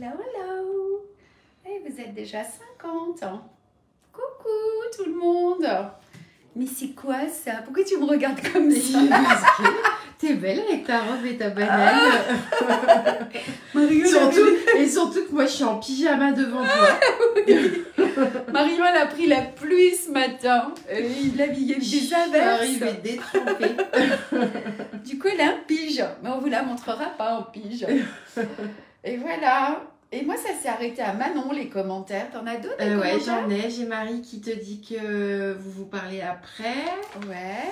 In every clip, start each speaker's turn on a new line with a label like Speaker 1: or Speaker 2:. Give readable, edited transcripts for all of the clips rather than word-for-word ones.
Speaker 1: Hello, hello. Et vous êtes déjà 50. Coucou tout le monde. Mais c'est quoi ça? Pourquoi tu me regardes comme ça?
Speaker 2: T'es belle avec ta robe et ta banane. Surtout que moi je suis en pyjama devant toi.
Speaker 1: Marion elle a pris la pluie ce matin. Il l'a habillée avec des averses.
Speaker 2: Arrivée détrempée.
Speaker 1: Du coup elle a un pige. Mais on vous la montrera pas en pige. Et voilà. Et moi ça s'est arrêté à Manon les commentaires. T'en as d'autres?
Speaker 2: Ouais, j'en ai. J'ai Marie qui te dit que vous parlez après.
Speaker 1: Ouais.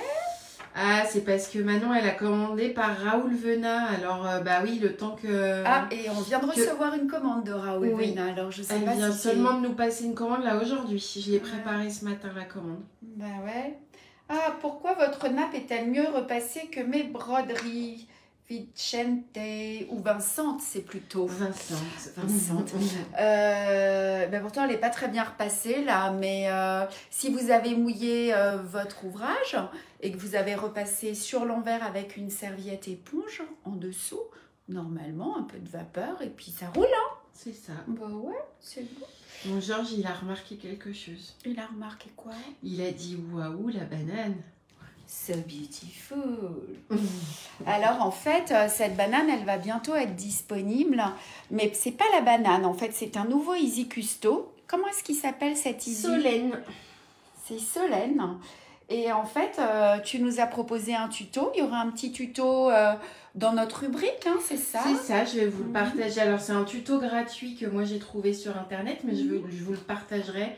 Speaker 2: Ah, c'est parce que Manon, elle a commandé par Raoul Venat. Alors, bah oui, le temps que...
Speaker 1: Ah, et on vient de recevoir une commande de Raoul Venat. Alors, je sais
Speaker 2: elle
Speaker 1: pas
Speaker 2: vient
Speaker 1: si
Speaker 2: seulement de nous passer une commande là aujourd'hui. Je l'ai préparée ce matin, la commande.
Speaker 1: Bah ouais. Ah, pourquoi votre nappe est-elle mieux repassée que mes broderies? Vicente ou Vincente, c'est plutôt. Vincente. Ben pourtant, elle n'est pas très bien repassée là, mais si vous avez mouillé votre ouvrage et que vous avez repassé sur l'envers avec une serviette éponge en dessous, normalement, un peu de vapeur et puis ça roule, hein?
Speaker 2: C'est ça.
Speaker 1: Bah ouais, c'est bon.
Speaker 2: Mon Georges, il a remarqué quelque chose.
Speaker 1: Il a remarqué quoi? Il
Speaker 2: a dit waouh, la banane.
Speaker 1: So beautiful. Alors en fait, cette banane, elle va bientôt être disponible, mais c'est pas la banane. En fait, c'est un nouveau Easy Custo. Comment est-ce qu'il s'appelle cet Easy?
Speaker 2: Solène.
Speaker 1: C'est Solène. Et en fait, tu nous as proposé un tuto. Il y aura un petit tuto dans notre rubrique, hein, c'est ça?
Speaker 2: C'est ça, je vais vous le partager. Alors c'est un tuto gratuit que moi j'ai trouvé sur internet, mais je vous le partagerai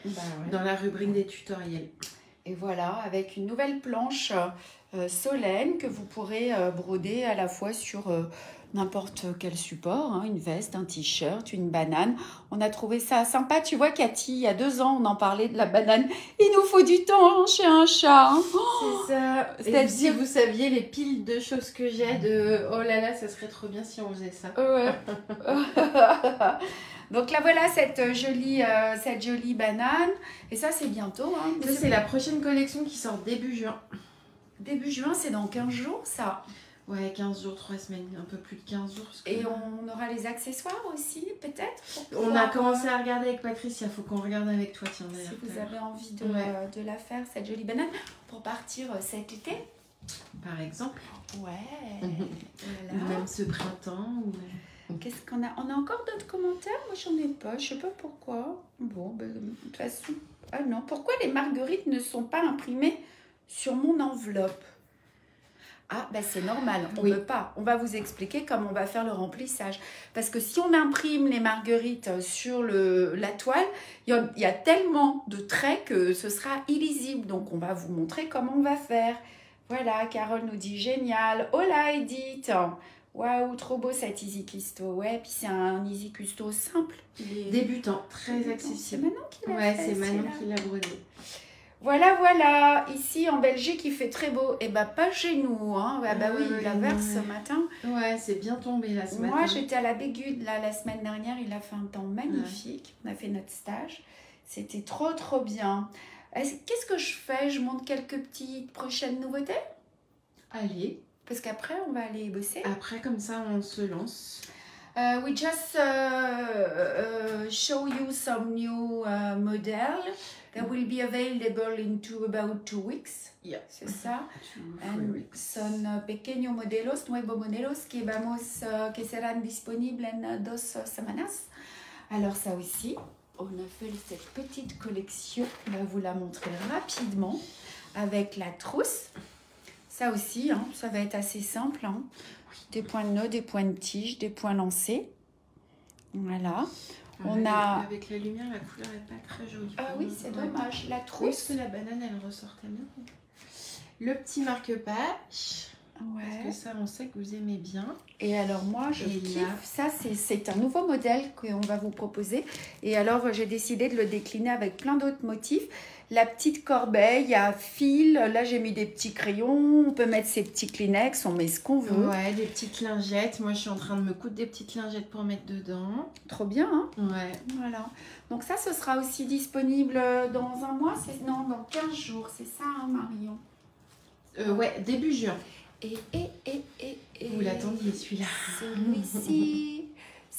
Speaker 2: dans la rubrique des tutoriels.
Speaker 1: Et voilà, avec une nouvelle planche Solène que vous pourrez broder à la fois sur n'importe quel support, hein, une veste, un t-shirt, une banane. On a trouvé ça sympa. Tu vois, Cathy, il y a 2 ans, on en parlait de la banane. Il nous faut du temps chez un chat. Hein.
Speaker 2: C'est ça. Et si vous saviez les piles de choses que j'ai de... Oh là là, ça serait trop bien si on faisait ça.
Speaker 1: Ouais. Donc là, voilà cette jolie banane. Et ça, c'est bientôt. Hein.
Speaker 2: Ça, c'est la prochaine collection qui sort début juin.
Speaker 1: Début juin, c'est dans 15 jours, ça?
Speaker 2: Ouais, 15 jours, 3 semaines, un peu plus de 15 jours.
Speaker 1: Et on aura les accessoires aussi, peut-être?
Speaker 2: On a commencé à regarder avec Patricia, il faut qu'on regarde avec toi, tiens d'ailleurs.
Speaker 1: Si vous avez envie de la faire, cette jolie banane, pour partir cet été?
Speaker 2: Par exemple.
Speaker 1: Ouais.
Speaker 2: Voilà. Ou même ce printemps. Ou...
Speaker 1: Qu'est-ce qu'on a? On a encore d'autres commentaires? Moi, j'en ai pas, je sais pas pourquoi. Bon, ben, de toute façon... Ah non, pourquoi les marguerites ne sont pas imprimées sur mon enveloppe? Ah, ben c'est normal, on ne peut pas. On va vous expliquer comment on va faire le remplissage. Parce que si on imprime les marguerites sur la toile, il y a tellement de traits que ce sera illisible. Donc, on va vous montrer comment on va faire. Voilà, Carole nous dit génial. Hola Edith. Waouh, trop beau cet Easy Custo. Ouais, puis c'est un Easy Custo simple.
Speaker 2: Débutant, très accessible.
Speaker 1: C'est Manon qui l'a fait.
Speaker 2: Ouais, c'est Manon qui l'a brodé.
Speaker 1: Voilà, voilà. Ici, en Belgique, il fait très beau. Et bah, pas chez nous. Hein. Bah oui, il a verse ce matin.
Speaker 2: Ouais, c'est bien tombé là ce matin.
Speaker 1: Moi, j'étais à la Bégude là, la semaine dernière. Il a fait un temps magnifique. On a fait notre stage. C'était trop, trop bien. Qu'est-ce que je fais? Je montre quelques petites prochaines nouveautés?
Speaker 2: Allez.
Speaker 1: Parce qu'après, on va aller bosser.
Speaker 2: Après, comme ça, on se lance.
Speaker 1: We just show you some new model that will be available in about 2 weeks.
Speaker 2: Yeah.
Speaker 1: C'est ça. Son pequeños modelos, nuevos modelos que serán disponibles en 2 semanas. Alors ça aussi, on a fait cette petite collection. On va vous la montrer rapidement avec la trousse. Ça aussi, hein, ça va être assez simple. Hein. Des points de nœud, des points de tige, des points lancés. Voilà.
Speaker 2: On a... Avec la lumière, la couleur n'est pas très jolie.
Speaker 1: Ah oui, c'est dommage. La trousse.
Speaker 2: Que la banane, elle ressortait bien. Le petit marque-page.
Speaker 1: Ouais.
Speaker 2: Parce que ça, on sait que vous aimez bien.
Speaker 1: Et alors moi, je kiffe. Ça, c'est un nouveau modèle qu'on va vous proposer. Et alors, j'ai décidé de le décliner avec plein d'autres motifs. La petite corbeille à fil. Là, j'ai mis des petits crayons. On peut mettre ses petits Kleenex. On met ce qu'on veut.
Speaker 2: Ouais, des petites lingettes. Moi, je suis en train de me coudre des petites lingettes pour mettre dedans.
Speaker 1: Trop bien, hein?
Speaker 2: Ouais.
Speaker 1: Voilà. Donc ça, ce sera aussi disponible dans un mois. Non, dans 15 jours. C'est ça, hein, Marion?
Speaker 2: Ouais, début juin.
Speaker 1: Et
Speaker 2: vous l'attendiez celui-là.
Speaker 1: Celui-ci,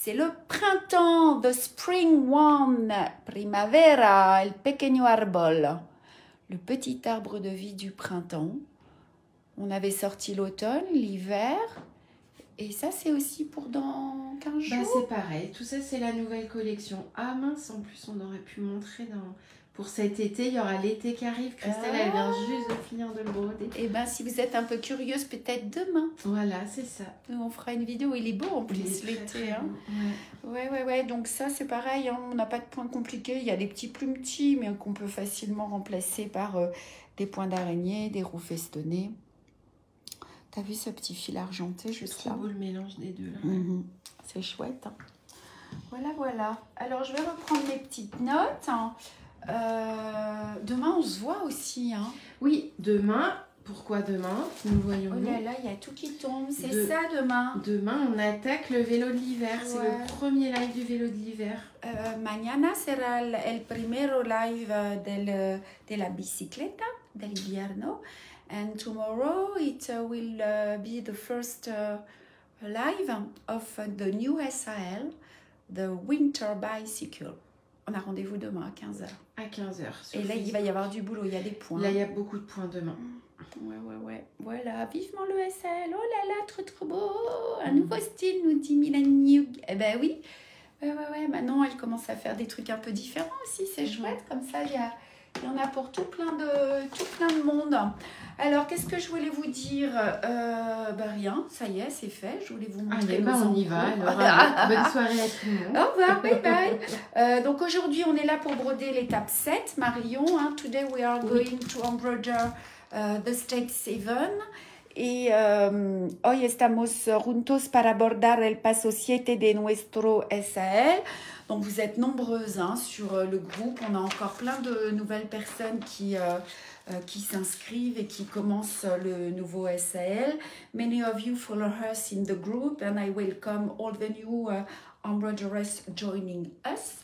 Speaker 1: C'est le printemps, the spring one, primavera, el pequeño árbol. Le petit arbre de vie du printemps. On avait sorti l'automne, l'hiver. Et ça, c'est aussi pour dans 15 jours.
Speaker 2: C'est pareil. Tout ça, c'est la nouvelle collection. Ah mince, en plus, on aurait pu montrer pour cet été. Il y aura l'été qui arrive. Christelle, elle vient juste de finir de le broder.
Speaker 1: Et si vous êtes un peu curieuse, peut-être demain.
Speaker 2: Voilà, c'est ça.
Speaker 1: On fera une vidéo. Il est beau en plus l'été. Hein. Ouais. Donc ça, c'est pareil. Hein. On n'a pas de points compliqués. Il y a des petits plumetis, mais qu'on peut facilement remplacer par des points d'araignée, des roues festonnées. T'as vu ce petit fil argenté juste là?
Speaker 2: C'est trop beau le mélange des deux.
Speaker 1: C'est chouette. Hein. Voilà. Alors, je vais reprendre mes petites notes. Demain, on se voit aussi. Hein.
Speaker 2: Oui, demain. Pourquoi demain? Nous voyons.
Speaker 1: Oh là là, il y a tout qui tombe. C'est ça demain.
Speaker 2: Demain, on attaque le vélo de l'hiver. Ouais. C'est le premier live du vélo de l'hiver.
Speaker 1: Mañana será el primero live de la bicicleta del invierno. And tomorrow it will be the first live of the new SAL, the Winter Bicycle. On a rendez-vous demain à 15h.
Speaker 2: À 15h.
Speaker 1: Et là, il va y avoir du boulot, il y a des points.
Speaker 2: Là, il y a beaucoup de points demain.
Speaker 1: Ouais. Voilà, vivement le SAL. Oh là là, trop beau. Un nouveau style, nous dit Mélanie. Eh ben oui. Ouais. Maintenant, elle commence à faire des trucs un peu différents aussi. C'est chouette. Comme ça, il y en a pour tout plein de monde. Alors, qu'est-ce que je voulais vous dire? Rien, ça y est, c'est fait. Je voulais vous montrer.
Speaker 2: On y va. Alors, bonne soirée à tout le monde.
Speaker 1: Au revoir, bye. Donc, aujourd'hui, on est là pour broder l'étape 7, Marion. Hein. Today, we are going to embroider the stage 7. Y hoy estamos juntos para bordar el paso 7 de nuestro SAL. Donc, vous êtes nombreuses sur le groupe. On a encore plein de nouvelles personnes qui s'inscrivent et qui commencent le nouveau SAL. Many of you follow us in the group and I welcome all the new embroiderers joining us.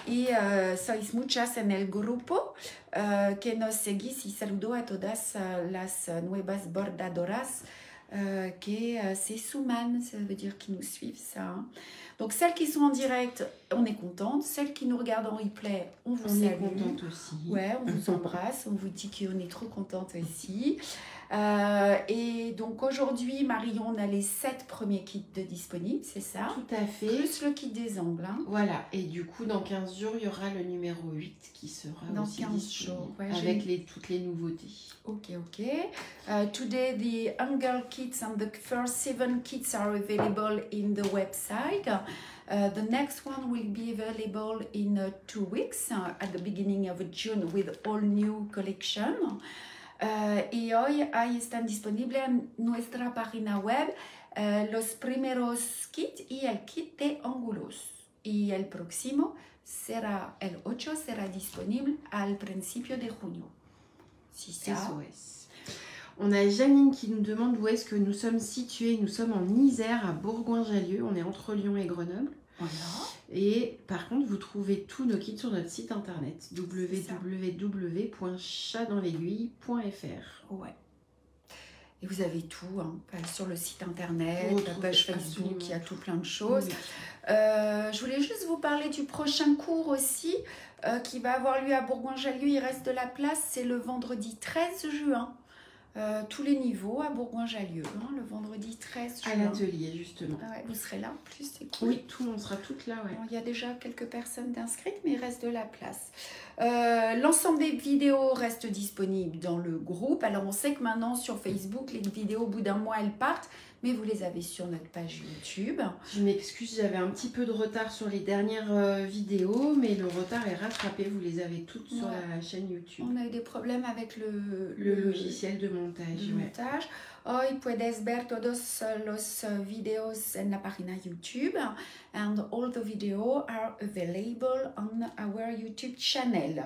Speaker 1: Y sois muchas en el grupo que nos seguís y saludo a todas las nuevas bordadoras que se suman, ça veut dire qui nous suivent ça. Hein. Donc celles qui sont en direct, on est contente. Celles qui nous regardent en replay, on vous salue.
Speaker 2: On est contente aussi.
Speaker 1: Ouais, on vous embrasse, on vous dit qu'on est trop contente aussi. Et donc aujourd'hui, Marion, on a les 7 premiers kits de disponibles, c'est ça?
Speaker 2: Tout à fait.
Speaker 1: Plus le kit des ongles. Hein.
Speaker 2: Voilà, et du coup, dans 15 jours, il y aura le numéro 8 qui sera
Speaker 1: dans
Speaker 2: aussi
Speaker 1: 15 jours. Ouais,
Speaker 2: avec toutes les nouveautés.
Speaker 1: Ok. Today, the Hunger kits and the first 7 kits are available in the website. The next one will be available in 2 weeks, at the beginning of June, with all new collection. Y hoy ahí están disponibles en nuestra página web los primeros kits y el kit de ángulos. Y el próximo será, el 8, será disponible al principio de junio. Si ça.
Speaker 2: SOS. On a Janine qui nous demande où est-ce que nous sommes situés. Nous sommes en Isère, à Bourgoin-Jallieu. On est entre Lyon et Grenoble.
Speaker 1: Voilà.
Speaker 2: Et par contre, vous trouvez tous nos kits sur notre site internet www.chatdanslaiguille.fr.
Speaker 1: Ouais. Et vous avez tout sur le site internet, la page Facebook, il y a tout plein de choses. Oui. Je voulais juste vous parler du prochain cours aussi qui va avoir lieu à Bourgoin-Jallieu. Il reste de la place, c'est le vendredi 13 juin. Tous les niveaux à Bourgoin-Jallieu, le vendredi 13 juin.
Speaker 2: À l'atelier, justement.
Speaker 1: Ouais, vous serez là en plus, c'est cool.
Speaker 2: Oui, tout le monde sera toutes là. Ouais.
Speaker 1: Bon, il y a déjà quelques personnes inscrites, mais il reste de la place. L'ensemble des vidéos reste disponible dans le groupe. Alors, on sait que maintenant, sur Facebook, les vidéos, au bout d'un mois, elles partent. Mais vous les avez sur notre page YouTube.
Speaker 2: Je m'excuse, j'avais un petit peu de retard sur les dernières vidéos, mais le retard est rattrapé. Vous les avez toutes sur la chaîne YouTube.
Speaker 1: On a eu des problèmes avec le
Speaker 2: logiciel de montage.
Speaker 1: Hoy puedes ver todos los videos en la página YouTube. And all the videos are available on our YouTube channel.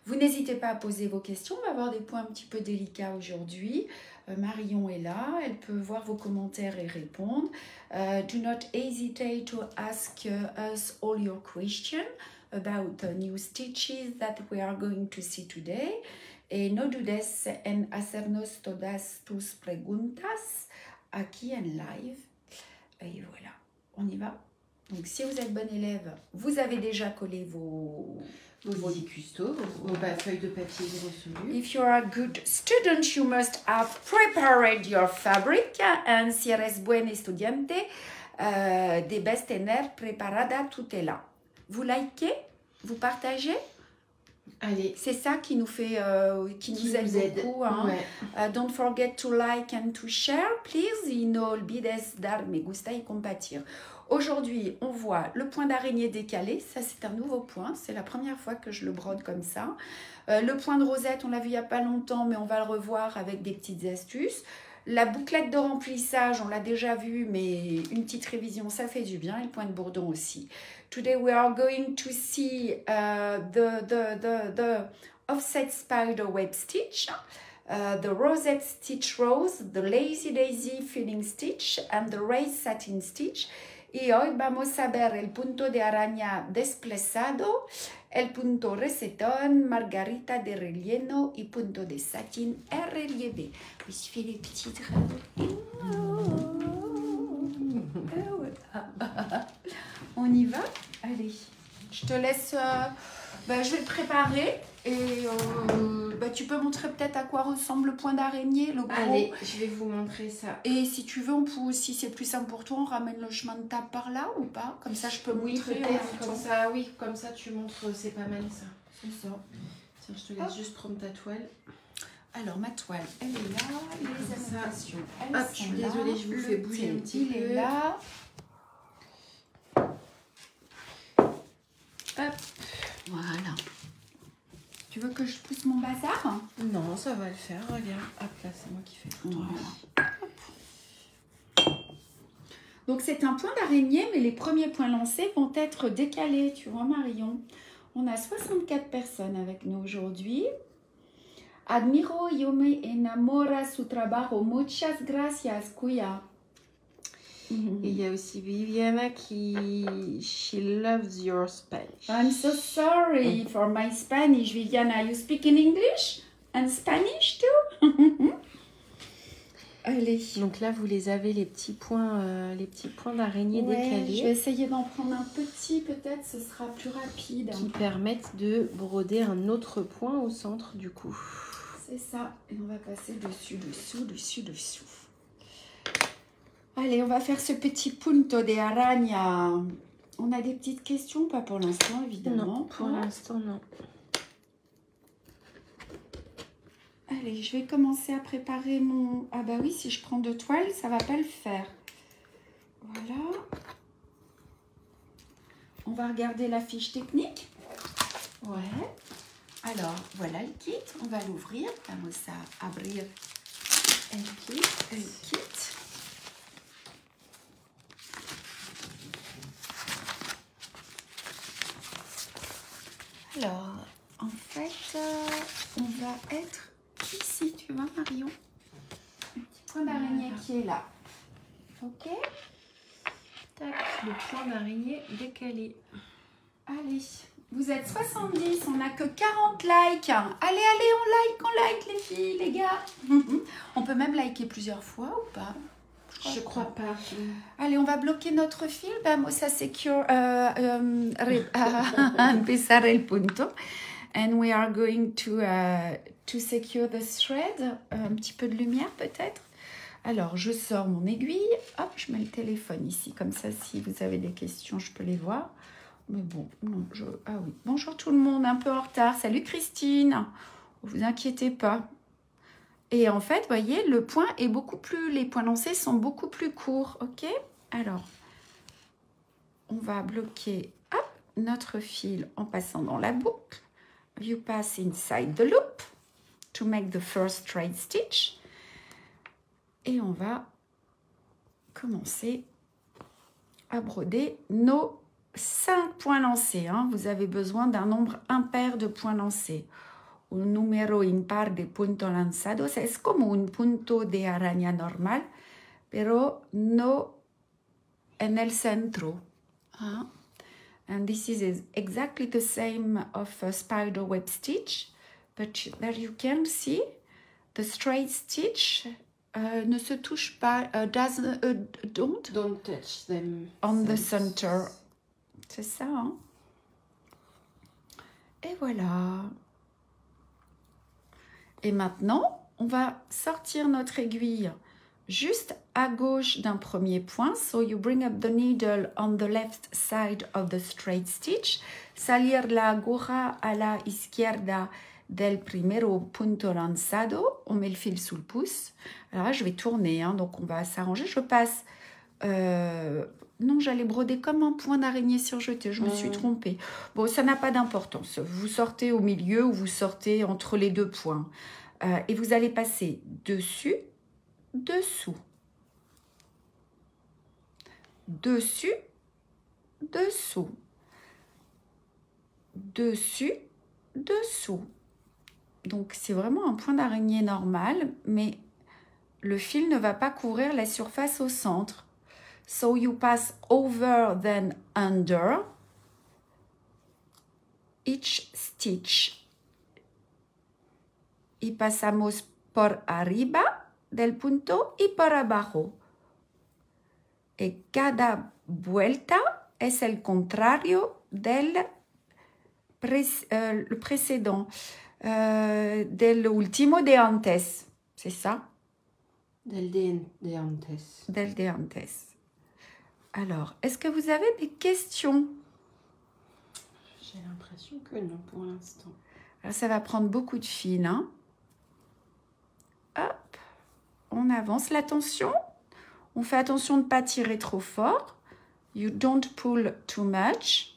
Speaker 1: Vous n'hésitez pas à poser vos questions. On va avoir des points un petit peu délicats aujourd'hui. Marion est là, elle peut voir vos commentaires et répondre. Do not hesitate to ask us all your questions about the new stitches that we are going to see today. Et no dudes en hacernos todas tus preguntas aquí en live. Et voilà, on y va? Donc, si vous êtes bon élève, vous avez déjà collé vos
Speaker 2: petits custos, vos feuilles de papier gros solu.
Speaker 1: If you are a good student, you must have prepared your fabric. And si eres buen estudiante, debes tener preparada tutela. Vous likez? Vous partagez?
Speaker 2: Allez.
Speaker 1: C'est ça qui nous fait, qui nous aide beaucoup. Hein.
Speaker 2: Ouais.
Speaker 1: Don't forget to like and to share, please. Y no olvides dar me gusta y compartir. Aujourd'hui, on voit le point d'araignée décalé. Ça, c'est un nouveau point. C'est la première fois que je le brode comme ça. Le point de rosette, on l'a vu il n'y a pas longtemps, mais on va le revoir avec des petites astuces. La bouclette de remplissage, on l'a déjà vu, mais une petite révision, ça fait du bien. Et le point de bourdon aussi. Today, we are going to see the offset spider web stitch. The rosette stitch rose, the lazy daisy filling stitch, and the raised satin stitch. Y hoy vamos a ver el punto de araña desplazado, el punto resetón, margarita de relleno y punto de satin et relieve. Je fais les petites On y va? Allez, je te laisse... je vais le préparer et tu peux montrer peut-être à quoi ressemble le point d'araignée, le gros.
Speaker 2: Allez, je vais vous montrer ça.
Speaker 1: Et si tu veux, on peut, si c'est plus simple pour toi, on ramène le chemin de table par là ou pas? Comme ça, je peux montrer.
Speaker 2: Comme ça, tu montres, c'est pas mal ça.
Speaker 1: C'est ça.
Speaker 2: Tiens, je te laisse juste prendre ta toile.
Speaker 1: Alors, ma toile, elle est là. Les annotations, elles
Speaker 2: je suis désolée, je vous fais bouger un petit peu.
Speaker 1: Il est là. Hop. Voilà. Tu veux que je pousse mon bazar?
Speaker 2: Non, ça va le faire. Regarde. Hop là, c'est moi qui fais tout.
Speaker 1: Voilà. Donc, c'est un point d'araignée, mais les premiers points lancés vont être décalés. Tu vois, Marion? On a 64 personnes avec nous aujourd'hui. Admiro, yo me enamora su trabajo. Muchas gracias, Kuya.
Speaker 2: Et il y a aussi Viviana qui... She loves your Spanish.
Speaker 1: I'm so sorry for my Spanish, Viviana. You speak in English and Spanish too? Allez.
Speaker 2: Donc là, vous les avez, les petits points d'araignée décalés.
Speaker 1: Je vais essayer d'en prendre un petit, peut-être, ce sera plus rapide.
Speaker 2: Qui permettent de broder un autre point au centre du coup.
Speaker 1: C'est ça. Et on va passer dessus, dessous, dessus, dessous. Allez, on va faire ce petit punto de araña. On a des petites questions, pas pour l'instant, évidemment.
Speaker 2: Non, pour l'instant, non.
Speaker 1: Allez, je vais commencer à préparer mon... Ah bah oui, si je prends 2 toiles, ça va pas le faire. Voilà. On va regarder la fiche technique. Ouais. Alors, voilà le kit. On va l'ouvrir. Vamos a abrir el kit. Alors, en fait, on va être ici, tu vois, Marion. Un petit point d'araignée qui est là. Ok.
Speaker 2: Tac, le point d'araignée décalé.
Speaker 1: Allez, vous êtes 70, on n'a que 40 likes. Allez, on like les filles, les gars. On peut même liker plusieurs fois ou pas?
Speaker 2: Je crois pas.
Speaker 1: Allez, on va bloquer notre fil. Vamos a secure, empezar el punto. And we are going to secure the thread. Un petit peu de lumière peut-être. Alors, je sors mon aiguille. Hop, je mets le téléphone ici. Comme ça, si vous avez des questions, je peux les voir. Mais bon, non, ah oui. Bonjour tout le monde, un peu en retard. Salut Christine. Ne vous inquiétez pas. Et en fait, vous voyez, le point est beaucoup plus... Les points lancés sont beaucoup plus courts, ok? Alors, on va bloquer hop, notre fil en passant dans la boucle. You pass inside the loop to make the first straight stitch. Et on va commencer à broder nos 5 points lancés. Hein. Vous avez besoin d'un nombre impair de points lancés. Un número impar de puntos lanzados es como un punto de araña normal, pero no en el centro. Hein? And this is exactly the same of a spider web stitch, but there you can see the straight stitch ne se touche pas. Don't
Speaker 2: touch them.
Speaker 1: On the center. C'est ça, hein? Et voilà. Et maintenant, on va sortir notre aiguille juste à gauche d'un premier point. So you bring up the needle on the left side of the straight stitch. Salir la aguja a la izquierda del primero punto lanzado. On met le fil sous le pouce. Alors là, je vais tourner, hein, donc on va s'arranger. Je passe... non, j'allais broder comme un point d'araignée surjeté. Je me suis trompée. Bon, ça n'a pas d'importance. Vous sortez au milieu ou vous sortez entre les deux points. Et vous allez passer dessus, dessous. Dessus, dessous. Dessus, dessous. Donc, c'est vraiment un point d'araignée normal, mais le fil ne va pas couvrir la surface au centre. So you pass over then under each stitch. Y pasamos por arriba del punto y por abajo. Y cada vuelta es el contrario del précédent, del último de antes. C'est ça?
Speaker 2: Del de antes.
Speaker 1: Del de antes. Alors, est-ce que vous avez des questions?
Speaker 2: J'ai l'impression que non pour l'instant.
Speaker 1: Alors, ça va prendre beaucoup de fil, hein? Hop, on avance. La tension, on fait attention de ne pas tirer trop fort. You don't pull too much.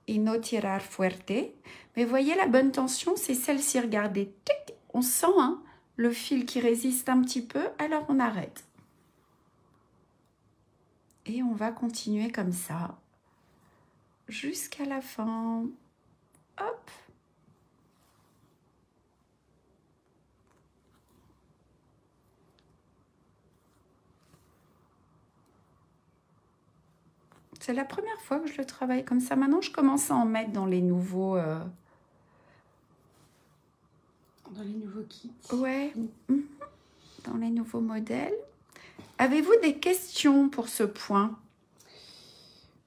Speaker 1: Y no tirar fuerte. Mais voyez, la bonne tension, c'est celle-ci. Regardez, tic, on sent hein, le fil qui résiste un petit peu, alors on arrête. Et on va continuer comme ça jusqu'à la fin. Hop. C'est la première fois que je le travaille comme ça. Maintenant, je commence à en mettre dans les nouveaux...
Speaker 2: Dans les nouveaux kits.
Speaker 1: Ouais. Dans les nouveaux modèles. Avez-vous des questions pour ce point?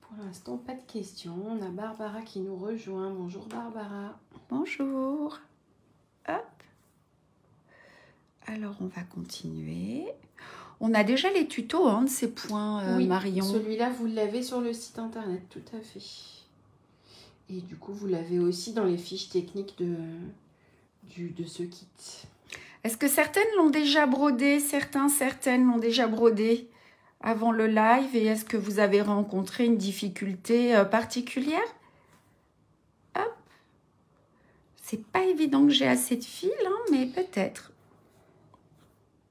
Speaker 2: Pour l'instant, pas de questions. On a Barbara qui nous rejoint. Bonjour Barbara.
Speaker 1: Bonjour. Hop. Alors, on va continuer. On a déjà les tutos hein, de ces points,
Speaker 2: oui,
Speaker 1: Marion.
Speaker 2: Celui-là, vous l'avez sur le site internet, tout à fait. Et du coup, vous l'avez aussi dans les fiches techniques de ce kit.
Speaker 1: Est-ce que certaines l'ont déjà brodé? Certaines l'ont déjà brodé avant le live. Et est-ce que vous avez rencontré une difficulté particulière? Hop. C'est pas évident que j'ai assez de fil, hein, mais peut-être.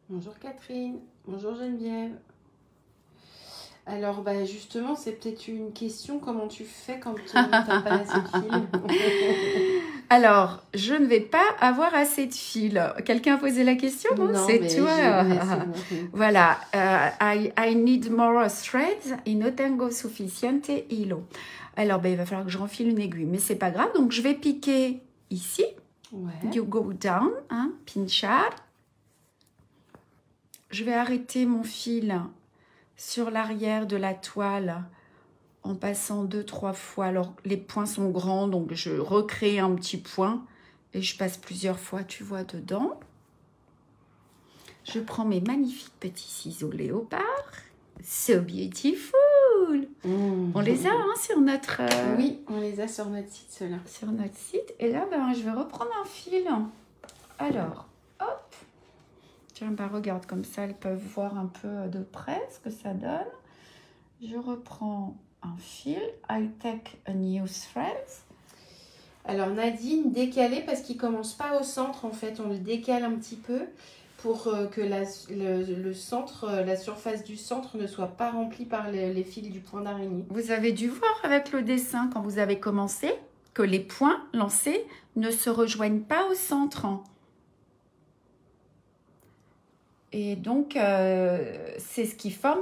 Speaker 2: Bonjour Catherine. Bonjour Geneviève. Alors, bah, justement, c'est peut-être une question. Comment tu fais quand tu n'as pas assez de fil?
Speaker 1: Alors, je ne vais pas avoir assez de fil. Quelqu'un a posé la question? Non, c'est toi.
Speaker 2: Bon.
Speaker 1: Voilà. I need more threads y no tengo suficiente hilo. Alors, ben, il va falloir que je renfile une aiguille. Mais c'est pas grave. Donc, je vais piquer ici.
Speaker 2: Ouais.
Speaker 1: You go down. Hein, pinchar. Je vais arrêter mon fil sur l'arrière de la toile en passant 2-3 fois. Alors, les points sont grands, donc je recrée un petit point et je passe plusieurs fois, tu vois, dedans. Je prends mes magnifiques petits ciseaux léopard. So beautiful! On les a hein, sur notre...
Speaker 2: Oui, on les a sur notre site, ceux-là.
Speaker 1: Sur notre site. Et là, ben, je vais reprendre un fil. Alors, hop. Tiens, bah regarde, comme ça, elles peuvent voir un peu de près ce que ça donne. Je reprends un fil. I take a new thread.
Speaker 2: Alors Nadine, décalé parce qu'il commence pas au centre en fait. On le décale un petit peu pour que le centre, la surface du centre ne soit pas remplie par les fils du point d'araignée.
Speaker 1: Vous avez dû voir avec le dessin quand vous avez commencé que les points lancés ne se rejoignent pas au centre. Et donc, c'est ce qui forme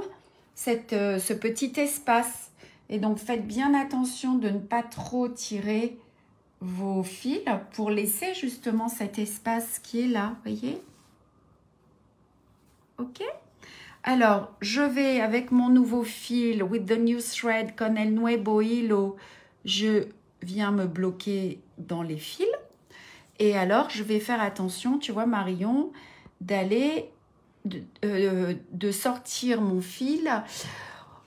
Speaker 1: ce petit espace. Et donc, faites bien attention de ne pas trop tirer vos fils pour laisser justement cet espace qui est là, voyez? Ok? Alors, je vais avec mon nouveau fil, with the new thread, con el nuevo hilo, je viens me bloquer dans les fils. Et alors, je vais faire attention, tu vois, Marion, d'aller, de sortir mon fil.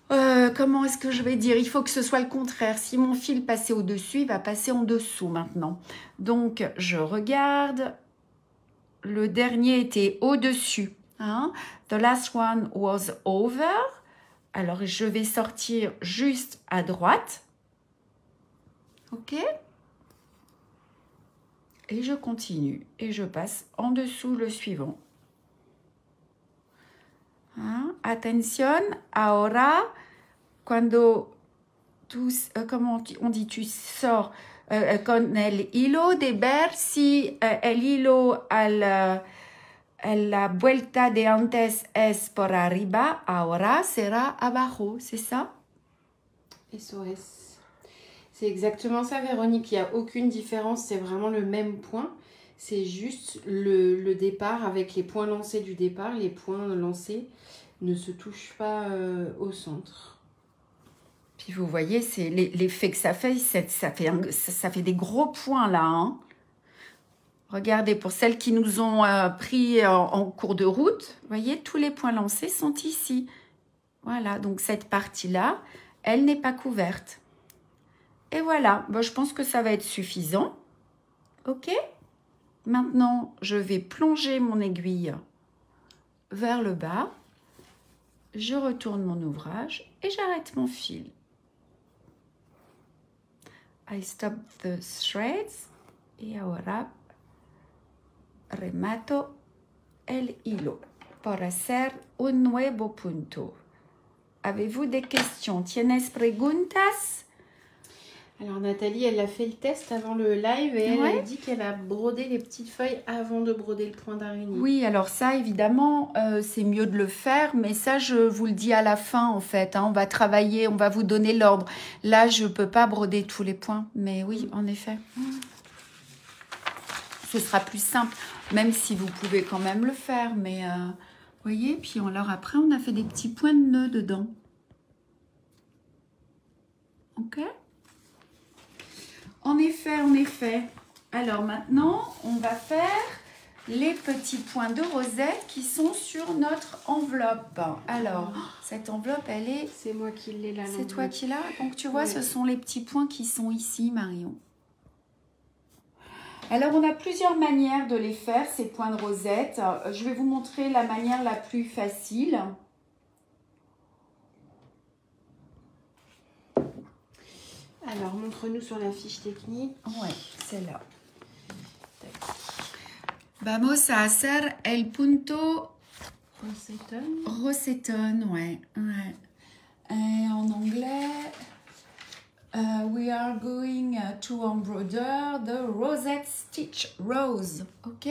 Speaker 1: Comment est-ce que je vais dire? Il faut que ce soit le contraire. Si mon fil passait au-dessus, il va passer en dessous maintenant. Donc, je regarde. Le dernier était au-dessus. Hein? The last one was over. Alors, je vais sortir juste à droite. OK? Et je continue. Et je passe en dessous le suivant. Hein? Attention, ahora, cuando tu, comment on dit, tu sors con el hilo de ver si el hilo a la vuelta de antes es por arriba, ahora será abajo, c'est ça?
Speaker 2: SOS. C'est exactement ça, Véronique. Il n'y a aucune différence, c'est vraiment le même point. C'est juste le départ avec les points lancés du départ. Les points lancés ne se touchent pas au centre.
Speaker 1: Puis vous voyez, c'est l'effet que ça fait, ça fait des gros points là. Hein. Regardez, pour celles qui nous ont pris en cours de route, vous voyez, tous les points lancés sont ici. Voilà, donc cette partie-là, elle n'est pas couverte. Et voilà, bon, je pense que ça va être suffisant. OK? Maintenant, je vais plonger mon aiguille vers le bas. Je retourne mon ouvrage et j'arrête mon fil. I stop the threads y ahora remato el hilo para hacer un nuevo punto. Avez-vous des questions? ¿Tienes preguntas?
Speaker 2: Alors Nathalie, elle a fait le test avant le live et elle a dit qu'elle a brodé les petites feuilles avant de broder le point d'araignée.
Speaker 1: Oui, alors ça évidemment, c'est mieux de le faire, mais ça je vous le dis à la fin en fait. Hein, on va travailler, on va vous donner l'ordre. Là, je ne peux pas broder tous les points, mais oui, en effet. Ce sera plus simple, même si vous pouvez quand même le faire, mais vous voyez, puis alors après, on a fait des petits points de nœud dedans. Ok? En effet, en effet. Alors maintenant, on va faire les petits points de rosette qui sont sur notre enveloppe. Alors, cette enveloppe, elle est...
Speaker 2: C'est moi qui l'ai là.
Speaker 1: C'est toi qui l'as. Donc, tu vois, ce sont les petits points qui sont ici, Marion. Alors, on a plusieurs manières de les faire, ces points de rosette. Je vais vous montrer la manière la plus facile.
Speaker 2: Alors, montre-nous sur la fiche technique.
Speaker 1: Ouais, c'est là. Vamos a hacer el punto rosetón, ouais. Et en anglais, we are going to embroider the rosette stitch rose. Ok?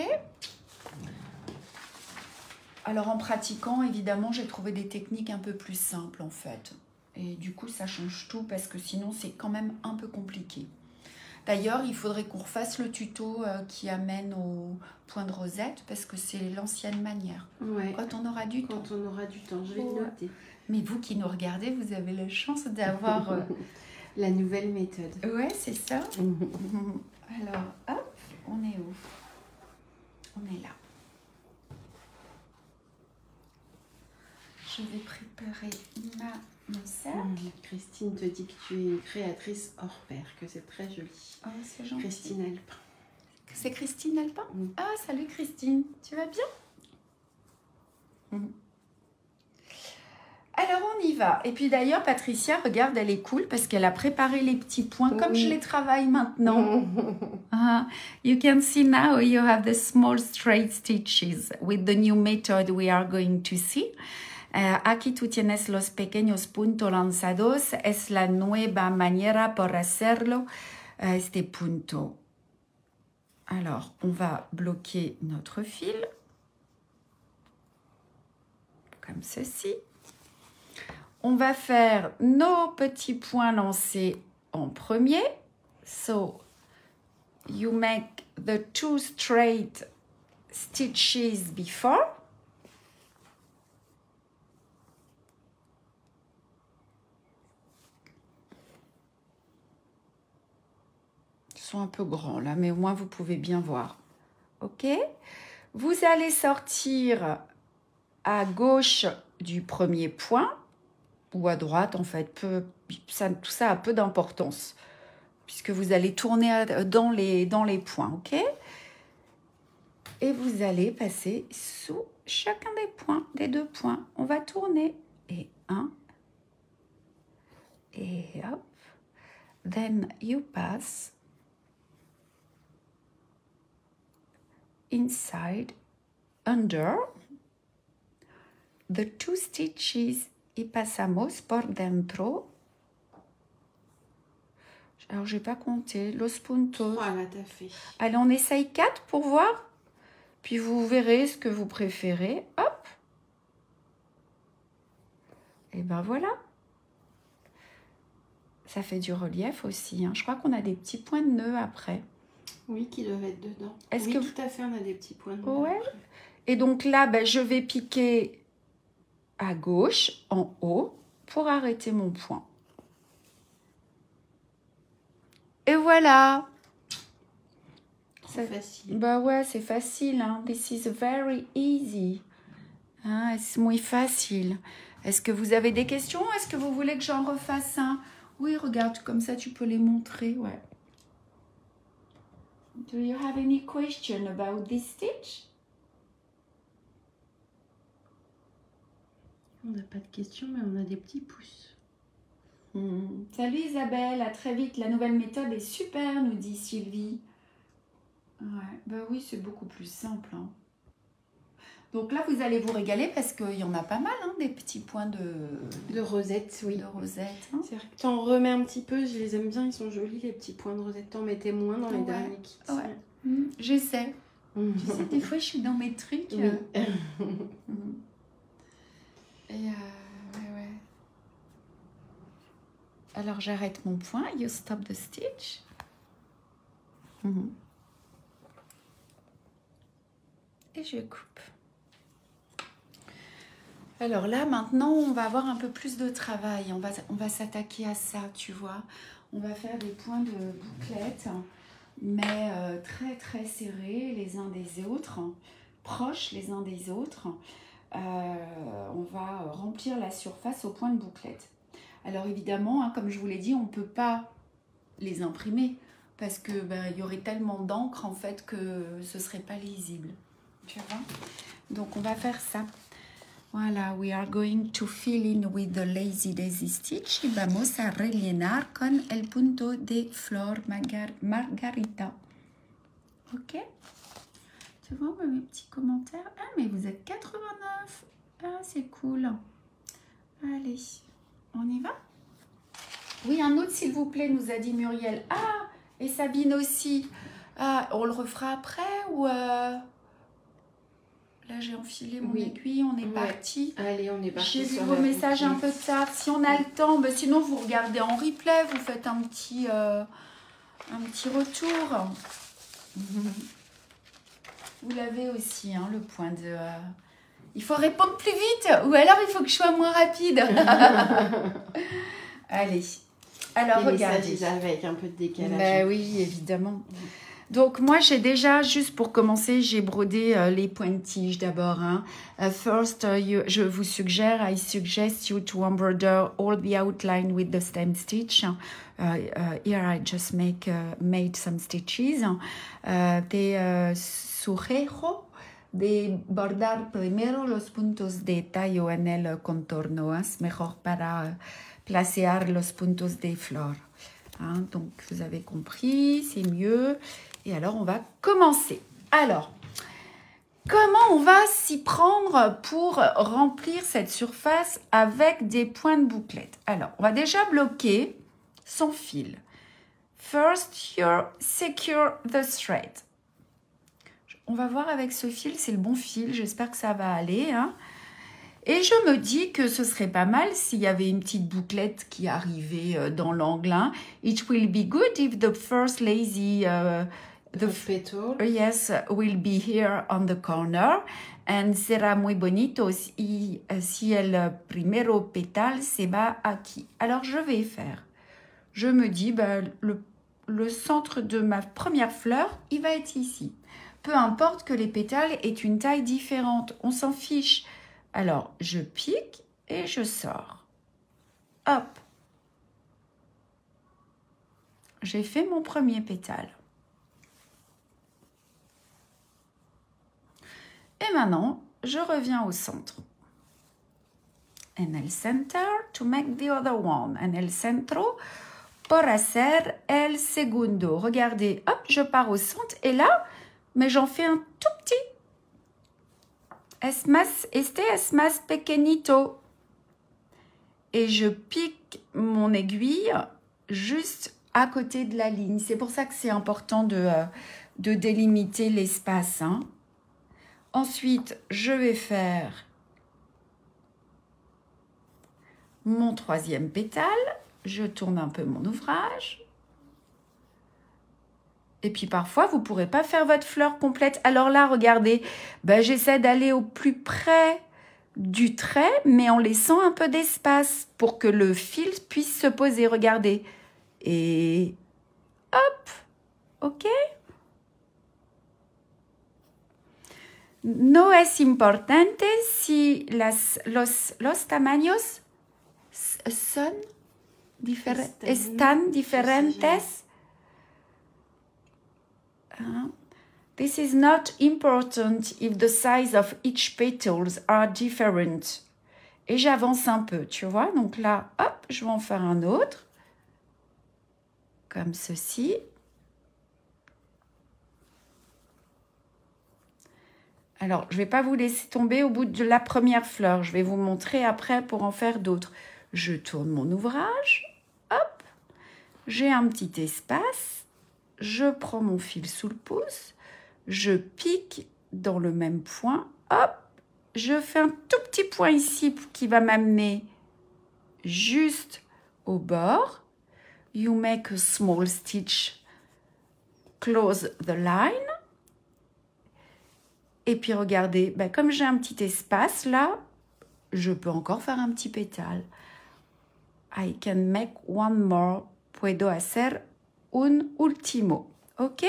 Speaker 1: Alors, en pratiquant, évidemment, j'ai trouvé des techniques un peu plus simples, en fait. Et du coup, ça change tout parce que sinon, c'est quand même un peu compliqué. D'ailleurs, il faudrait qu'on refasse le tuto qui amène au point de rosette parce que c'est l'ancienne manière.
Speaker 2: Ouais.
Speaker 1: Quand on aura du temps.
Speaker 2: Quand on aura du temps, je vais le noter.
Speaker 1: Mais vous qui nous regardez, vous avez la chance d'avoir...
Speaker 2: la nouvelle méthode.
Speaker 1: Ouais, c'est ça. Alors, hop, on est où? On est là. Je vais préparer mon cercle.
Speaker 2: Christine te dit que tu es une créatrice hors pair, que c'est très joli.
Speaker 1: Oh, c'est gentil.
Speaker 2: Christine Alpin.
Speaker 1: C'est Christine Alpin? Ah, salut Christine. Tu vas bien? Alors, on y va. Et puis d'ailleurs, Patricia, regarde, elle est cool parce qu'elle a préparé les petits points comme je les travaille maintenant. You can see now you have the small straight stitches with the new method we are going to see. Aquí tú tienes los pequeños puntos lanzados. Es la nueva manera por hacerlo. Este punto. Alors, on va bloquer notre fil. Comme ceci. On va faire nos petits points lancés en premier. So, you make the two straight stitches before. sont un peu grands là, mais au moins vous pouvez bien voir. Ok? Vous allez sortir à gauche du premier point, ou à droite en fait. Tout ça a peu d'importance, puisque vous allez tourner dans les points, ok? Et vous allez passer sous chacun des points, des 2 points. On va tourner. Et 1. Et hop. Then you pass inside, under the 2 stitches y pasamos por dentro. Alors, j'ai pas compté. Los puntos.
Speaker 2: Voilà, t'as fait.
Speaker 1: Allez, on essaye 4 pour voir. Puis vous verrez ce que vous préférez. Hop. Et ben voilà. Ça fait du relief aussi. Hein. Je crois qu'on a des petits points de nœud après.
Speaker 2: Oui, qui doivent être dedans.
Speaker 1: Est-ce
Speaker 2: oui,
Speaker 1: que
Speaker 2: tout à fait, on a des petits points de nœud.
Speaker 1: Ouais. Et donc là, ben, je vais piquer à gauche, en haut, pour arrêter mon point. Et voilà.
Speaker 2: C'est facile.
Speaker 1: Bah ouais, c'est facile. Hein. This is very easy. Hein, c'est muy facile. Est-ce que vous avez des questions? Est-ce que vous voulez que j'en refasse un? Oui, regarde, comme ça tu peux les montrer. Ouais. Do you have any question about this stitch?
Speaker 2: On n'a pas de questions, mais on a des petits pouces.
Speaker 1: Salut Isabelle, à très vite. La nouvelle méthode est super, nous dit Sylvie. Ouais, bah oui, c'est beaucoup plus simple. Hein. Donc là, vous allez vous régaler parce qu'il y en a pas mal, hein, des petits points
Speaker 2: de rosette, oui.
Speaker 1: De rosette. Hein.
Speaker 2: C'est vrai que t'en remets un petit peu, je les aime bien, ils sont jolis, les petits points de rosette. T'en mettais moins dans les derniers kits.
Speaker 1: Ouais. J'essaie. Tu sais, des fois, je suis dans mes trucs.
Speaker 2: Oui.
Speaker 1: Et ouais. Alors, j'arrête mon point. You stop the stitch. Et je coupe. Alors là, maintenant, on va avoir un peu plus de travail. On va s'attaquer à ça, tu vois. On va faire des points de bouclette, mais très, très serrés les uns des autres, proches les uns des autres. On va remplir la surface au point de bouclette. Alors évidemment, hein, comme je vous l'ai dit, on ne peut pas les imprimer parce que y aurait tellement d'encre en fait que ce ne serait pas lisible. Tu vois? Donc on va faire ça. Voilà, we are going to fill in with the Lazy Daisy stitch y vamos a rellenar con el punto de flor margarita. Ok? Tu vois mes petits commentaires? Ah, mais vous êtes 89. Ah, c'est cool. Allez, on y va? Oui, un autre s'il vous plaît, nous a dit Muriel. Ah, et Sabine aussi. Ah, on le refera après ou... Là, j'ai enfilé mon aiguille, on est parti.
Speaker 2: Allez, on est parti.
Speaker 1: J'ai vu vos messages un peu tard. Si on a le temps, sinon vous regardez en replay, vous faites un petit retour. Vous l'avez aussi, hein, le point de... Il faut répondre plus vite ou alors il faut que je sois moins rapide. Allez. Alors, regardez.
Speaker 2: Avec un peu de décalage.
Speaker 1: Ben oui, évidemment. Donc, moi, j'ai déjà, juste pour commencer, j'ai brodé les pointiges d'abord. Hein. First, je vous suggère, I suggest you to embroider all the outline with the stem stitch. Here, I just made some stitches. Sugiero de bordar primero los puntos de tallo en el contorno. Es mejor para placear los puntos de flor. Hein, donc, vous avez compris, c'est mieux. Et alors, on va commencer. Alors, comment on va s'y prendre pour remplir cette surface avec des points de bouclette? Alors, on va déjà bloquer son fil. First, you secure the thread. On va voir avec ce fil, c'est le bon fil. J'espère que ça va aller. Hein. Et je me dis que ce serait pas mal s'il y avait une petite bouclette qui arrivait dans l'angle. Hein. It will be good if the first lazy... the
Speaker 2: petal.
Speaker 1: Yes, will be here on the corner. And será muy bonito si el primero pétale se va aquí. Alors, je vais faire. Je me dis, le centre de ma première fleur, il va être ici. Peu importe que les pétales aient une taille différente, on s'en fiche. Alors, je pique et je sors. Hop. J'ai fait mon premier pétale. Et maintenant, je reviens au centre. En el center to make the other one. En el centro por hacer el segundo. Regardez, hop, je pars au centre et là, mais j'en fais un tout petit. Este es más pequeñito. Et je pique mon aiguille juste à côté de la ligne. C'est pour ça que c'est important de délimiter l'espace. Hein. Ensuite, je vais faire mon troisième pétale. Je tourne un peu mon ouvrage. Et puis parfois, vous ne pourrez pas faire votre fleur complète. Alors là, regardez, ben, j'essaie d'aller au plus près du trait, mais en laissant un peu d'espace pour que le fil puisse se poser. Regardez. Et hop, ok. No es importante si los tamaños están diferentes. This is not important if the size of each petals are different. Et j'avance un peu, tu vois. Donc là, hop, je vais en faire un autre. Comme ceci. Alors, je ne vais pas vous laisser tomber au bout de la première fleur. Je vais vous montrer après pour en faire d'autres. Je tourne mon ouvrage. Hop. J'ai un petit espace. Je prends mon fil sous le pouce. Je pique dans le même point. Hop. Je fais un tout petit point ici qui va m'amener juste au bord. You make a small stitch. Close the line. Et puis regardez, ben comme j'ai un petit espace là, je peux encore faire un petit pétale. I can make one more. Puedo hacer un último. Ok?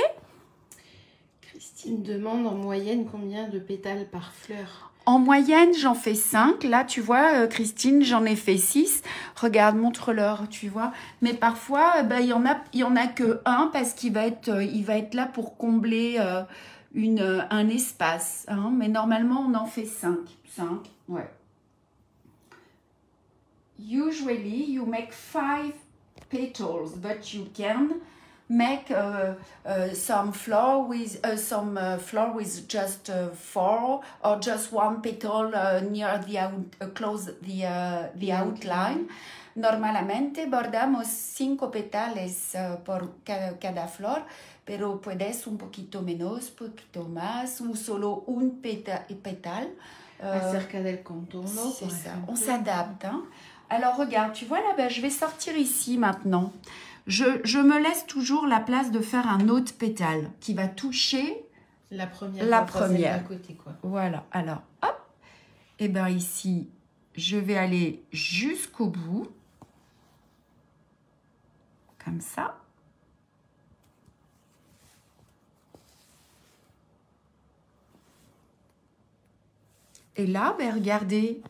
Speaker 2: Christine demande en moyenne combien de pétales par fleur.
Speaker 1: En moyenne, j'en fais 5. Là, tu vois, Christine, j'en ai fait 6. Regarde, montre-leur, tu vois. Mais parfois, ben, il y en a que un parce qu'il va être là pour combler un espace. Hein. Mais normalement, on en fait 5. 5, ouais. Usually, you make 5 petals, but you can make some flower with just 4 or just one petal near the close the outline. Normalmente bordamos 5 petales por cada flor, pero puedes un poquito menos, poquito más, o solo un pétale.
Speaker 2: Acerca del contorno.
Speaker 1: C'est ça, on s'adapte. Hein. Alors regarde, tu vois là, ben, je vais sortir ici maintenant. Je me laisse toujours la place de faire un autre pétale qui va toucher
Speaker 2: la première.
Speaker 1: À côté, quoi. Voilà, alors hop, et bien ici, je vais aller jusqu'au bout, comme ça. Et là, ben, regardez,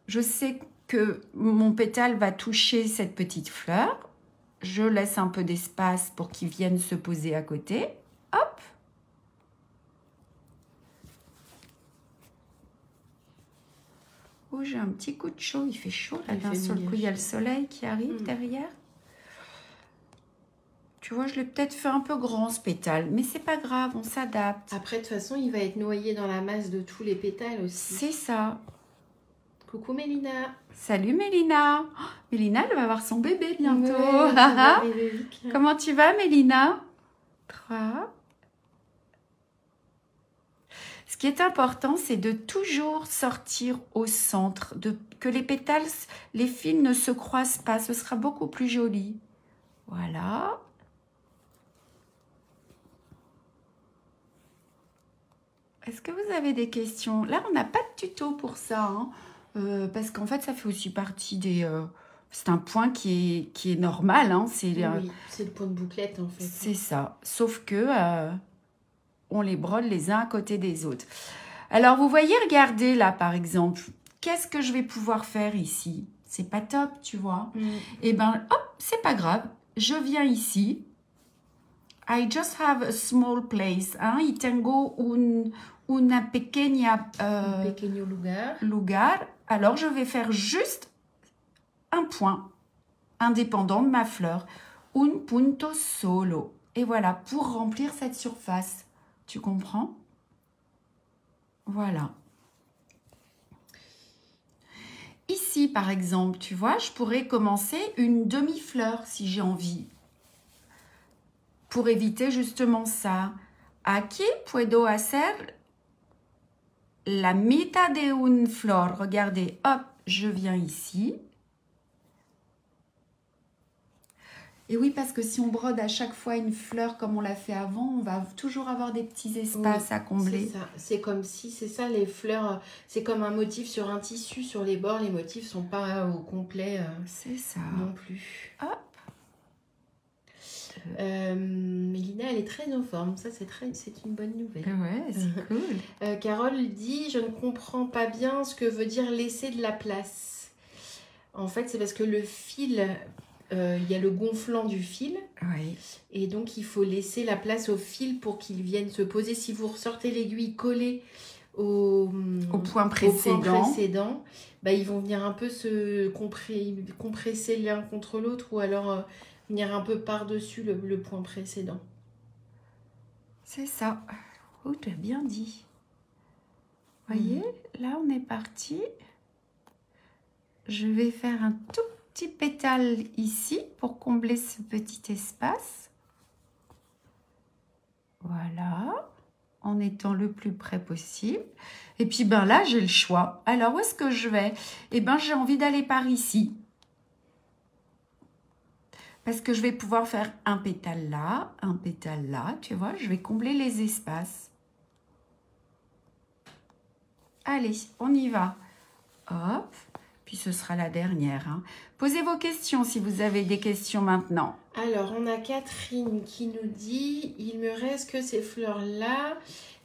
Speaker 1: je sais que mon pétale va toucher cette petite fleur. Je laisse un peu d'espace pour qu'il vienne se poser à côté. Hop. Oh, j'ai un petit coup de chaud. Il fait chaud là. D'un seul coup, il y a le soleil qui arrive derrière. Tu vois, je l'ai peut-être fait un peu grand ce pétale, mais c'est pas grave, on s'adapte.
Speaker 2: Après, de toute façon, il va être noyé dans la masse de tous les pétales aussi.
Speaker 1: C'est ça.
Speaker 2: Coucou Mélina.
Speaker 1: Salut Mélina. Oh, Mélina, elle va avoir son bébé bientôt.
Speaker 2: Ouais,
Speaker 1: comment tu vas Mélina? 3. Ce qui est important, c'est de toujours sortir au centre, que les pétales, les fils ne se croisent pas. Ce sera beaucoup plus joli. Voilà. Est-ce que vous avez des questions? Là, on n'a pas de tuto pour ça, hein, parce qu'en fait, ça fait aussi partie C'est un point qui est normal, hein. C'est
Speaker 2: Oui, c'est le point de bouclette en fait.
Speaker 1: c'est ça. Sauf que on les brode les uns à côté des autres. Alors, vous voyez, regardez là, par exemple. Qu'est-ce que je vais pouvoir faire ici? C'est pas top, tu vois. Eh ben, hop, c'est pas grave. Je viens ici. I just have a small place. Hein? Y tengo una pequeña
Speaker 2: Un pequeño lugar.
Speaker 1: lugar. Alors, je vais faire juste un point indépendant de ma fleur. Un punto solo. Et voilà, pour remplir cette surface. Tu comprends? Voilà. Ici, par exemple, tu vois, je pourrais commencer une demi-fleur si j'ai envie. Pour éviter justement ça. Aquí puedo hacer la mitad de une flor. Regardez, hop, je viens ici. Et oui, parce que si on brode à chaque fois une fleur comme on l'a fait avant, on va toujours avoir des petits espaces à combler.
Speaker 2: C'est ça. C'est comme si, c'est ça, les fleurs, c'est comme un motif sur un tissu. Sur les bords, les motifs sont pas au complet
Speaker 1: C'est ça.
Speaker 2: non plus.
Speaker 1: Hop.
Speaker 2: Mélina, elle est très en forme. Ça, c'est une bonne nouvelle.
Speaker 1: Ouais, c'est cool.
Speaker 2: Carole dit, je ne comprends pas bien ce que veut dire laisser de la place. En fait, c'est parce que le fil... il y a le gonflant du fil,
Speaker 1: Oui.
Speaker 2: et donc il faut laisser la place au fil pour qu'il vienne se poser. Si vous ressortez l'aiguille collée au
Speaker 1: point précédent,
Speaker 2: bah, ils vont venir un peu se compresser l'un contre l'autre, ou alors venir un peu par-dessus le point précédent.
Speaker 1: C'est ça. Oh, tu as bien dit. Voyez, là on est parti. Je vais faire un tout petit pétale ici pour combler ce petit espace. Voilà, en étant le plus près possible. Et puis ben là, j'ai le choix. Alors, où est-ce que je vais? Eh ben, j'ai envie d'aller par ici. Parce que je vais pouvoir faire un pétale là, tu vois. Je vais combler les espaces. Allez, on y va. Hop. Puis ce sera la dernière. Hein. Posez vos questions si vous avez des questions maintenant.
Speaker 2: Alors, on a Catherine qui nous dit « Il me reste que ces fleurs-là,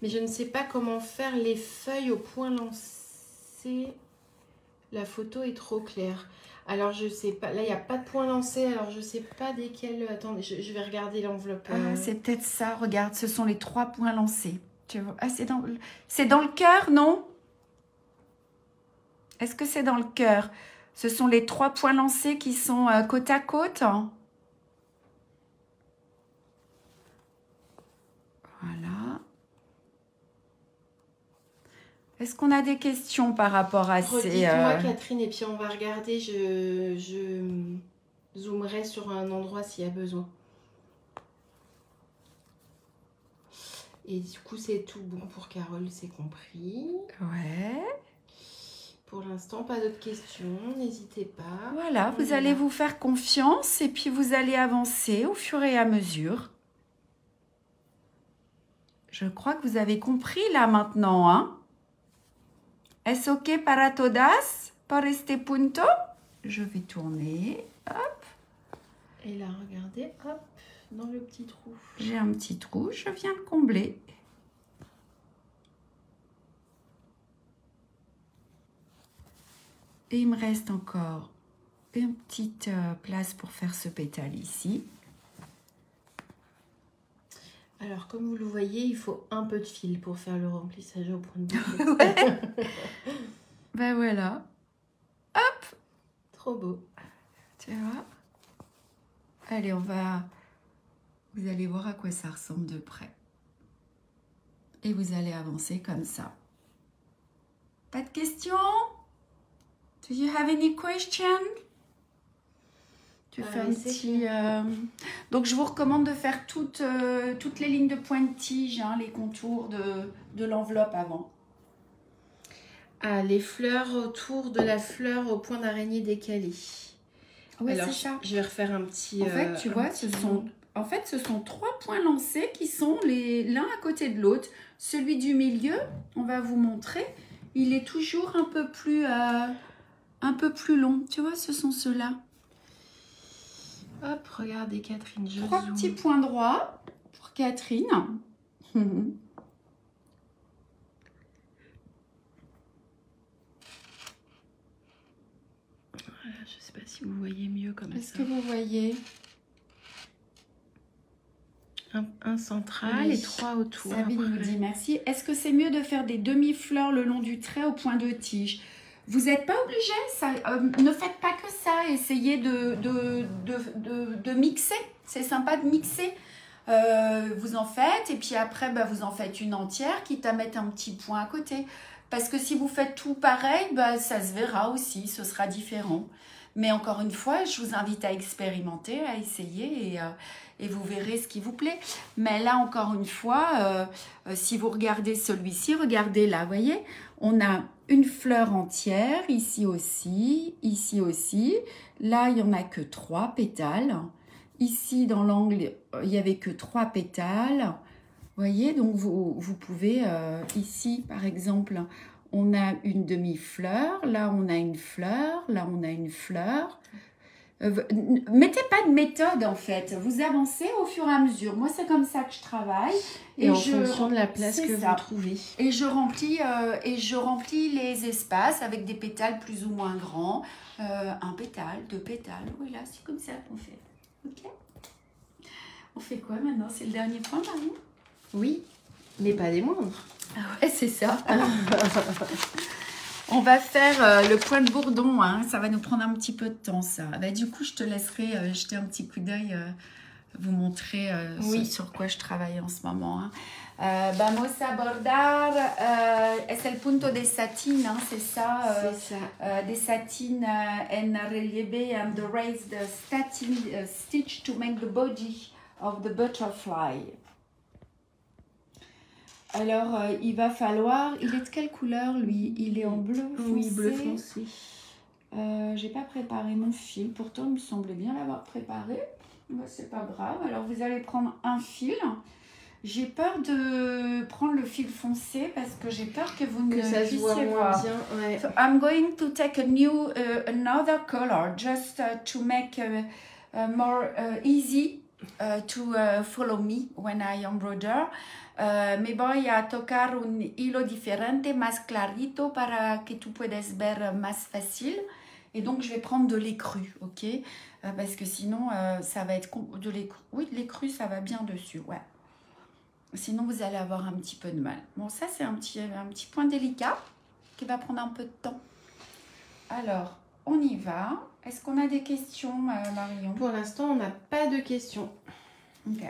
Speaker 2: mais je ne sais pas comment faire les feuilles au point lancé. La photo est trop claire. » Alors, je sais pas. Là, il n'y a pas de point lancé. Alors, je ne sais pas desquels... Attendez, je vais regarder l'enveloppe.
Speaker 1: Ah, c'est peut-être ça. Regarde, ce sont les 3 points lancés. Tu vois? Ah, c'est dans le cœur, non? Est-ce que c'est dans le cœur? Ce sont les 3 points lancés qui sont côte à côte. Voilà. Est-ce qu'on a des questions par rapport à ces...
Speaker 2: Redites-moi, Catherine, et puis on va regarder. Je zoomerai sur un endroit s'il y a besoin. Et du coup, c'est tout bon pour Carole, c'est compris.
Speaker 1: Ouais.
Speaker 2: Pour l'instant, pas d'autres questions, n'hésitez pas.
Speaker 1: Voilà, vous allez vous faire confiance et puis vous allez avancer au fur et à mesure. Je crois que vous avez compris là maintenant, hein? ¿Es ok para todas por este punto? Je vais tourner, hop.
Speaker 2: Et là, regardez, hop, dans le petit trou.
Speaker 1: J'ai un petit trou, je viens le combler. Et il me reste encore une petite place pour faire ce pétale ici.
Speaker 2: Alors, comme vous le voyez, il faut un peu de fil pour faire le remplissage au point de bouclette.
Speaker 1: Ouais. Ben voilà. Hop.
Speaker 2: Trop beau.
Speaker 1: Tu vois? Allez, vous allez voir à quoi ça ressemble de près. Et vous allez avancer comme ça. Pas de questions? Do you have any question? Tu fais un petit... Donc, je vous recommande de faire toutes les lignes de pointe-tige, hein, les contours de l'enveloppe avant.
Speaker 2: Ah, les fleurs autour de la fleur au point d'araignée décalé.
Speaker 1: Oui,
Speaker 2: alors,
Speaker 1: c'est ça.
Speaker 2: Je vais refaire un petit...
Speaker 1: En fait, tu vois, ce sont 3 points lancés qui sont l'un à côté de l'autre. Celui du milieu, on va vous montrer, il est toujours un peu plus long. Tu vois, ce sont ceux-là.
Speaker 2: Hop, regardez Catherine, je
Speaker 1: 3
Speaker 2: zoome.
Speaker 1: petits points droits pour Catherine.
Speaker 2: Voilà, je sais pas si vous voyez mieux comme
Speaker 1: Est-ce
Speaker 2: ça.
Speaker 1: que vous voyez?
Speaker 2: Un central
Speaker 1: Oui.
Speaker 2: et 3 autour.
Speaker 1: Sabine nous dit merci. Est-ce que c'est mieux de faire des demi-fleurs le long du trait au point de tige? Vous n'êtes pas obligé, ça, ne faites pas que ça. Essayez de mixer. C'est sympa de mixer. Vous en faites et puis après, bah, vous en faites une entière, quitte à mettre un petit point à côté. Parce que si vous faites tout pareil, bah, ça se verra aussi, ce sera différent. Mais encore une fois, je vous invite à expérimenter, à essayer et vous verrez ce qui vous plaît. Mais là, encore une fois, si vous regardez celui-ci, regardez là, vous voyez, on a une fleur entière, ici aussi, ici aussi. Là, il n'y en a que 3 pétales. Ici, dans l'angle, il n'y avait que 3 pétales. Vous voyez, donc vous pouvez, ici, par exemple, on a une demi-fleur, là on a une fleur, là on a une fleur. Mettez pas de méthode en fait, vous avancez au fur et à mesure. Moi c'est comme ça que je travaille.
Speaker 2: Et en fonction de la place que vous trouvez.
Speaker 1: Et je remplis les espaces avec des pétales plus ou moins grands. Un pétale, 2 pétales, oui là c'est comme ça qu'on fait. Ok. On fait quoi maintenant? C'est le dernier point Marion?
Speaker 2: Oui, mais pas des moindres.
Speaker 1: Ah ouais, c'est ça. On va faire le point de bourdon. Hein. Ça va nous prendre un petit peu de temps, ça. Bah, du coup, je te laisserai jeter un petit coup d'œil, vous montrer sur quoi je travaille en ce moment. Hein. Vamos a bordar. Es el punto de satin, hein, c'est ça.
Speaker 2: C'est ça.
Speaker 1: Des satines en relieve and raise the satin stitch to make the body of the butterfly. Alors, il va falloir... Il est de quelle couleur, lui? Il est en bleu foncé.
Speaker 2: Oui, bleu foncé.
Speaker 1: J'ai pas préparé mon fil. Pourtant, il me semblait bien l'avoir préparé. Bah, c'est pas grave. Alors, vous allez prendre un fil. J'ai peur de prendre le fil foncé parce que j'ai peur que vous ne puissiez voir.
Speaker 2: Bien, ouais.
Speaker 1: So, I'm going to take another color just to make more easy to follow me when I embroider. Me voy a tocar un hilo diferente, más clarito, para que tú puedas ver más facile. Et donc, je vais prendre de l'écru, ok? Parce que sinon, ça va être de l'écru. Oui, de l'écru, ça va bien dessus, ouais. Sinon, vous allez avoir un petit peu de mal. Bon, ça, c'est un petit point délicat qui va prendre un peu de temps. Alors, on y va. Est-ce qu'on a des questions, Marion?
Speaker 2: Pour l'instant, on n'a pas de questions.
Speaker 1: Ok.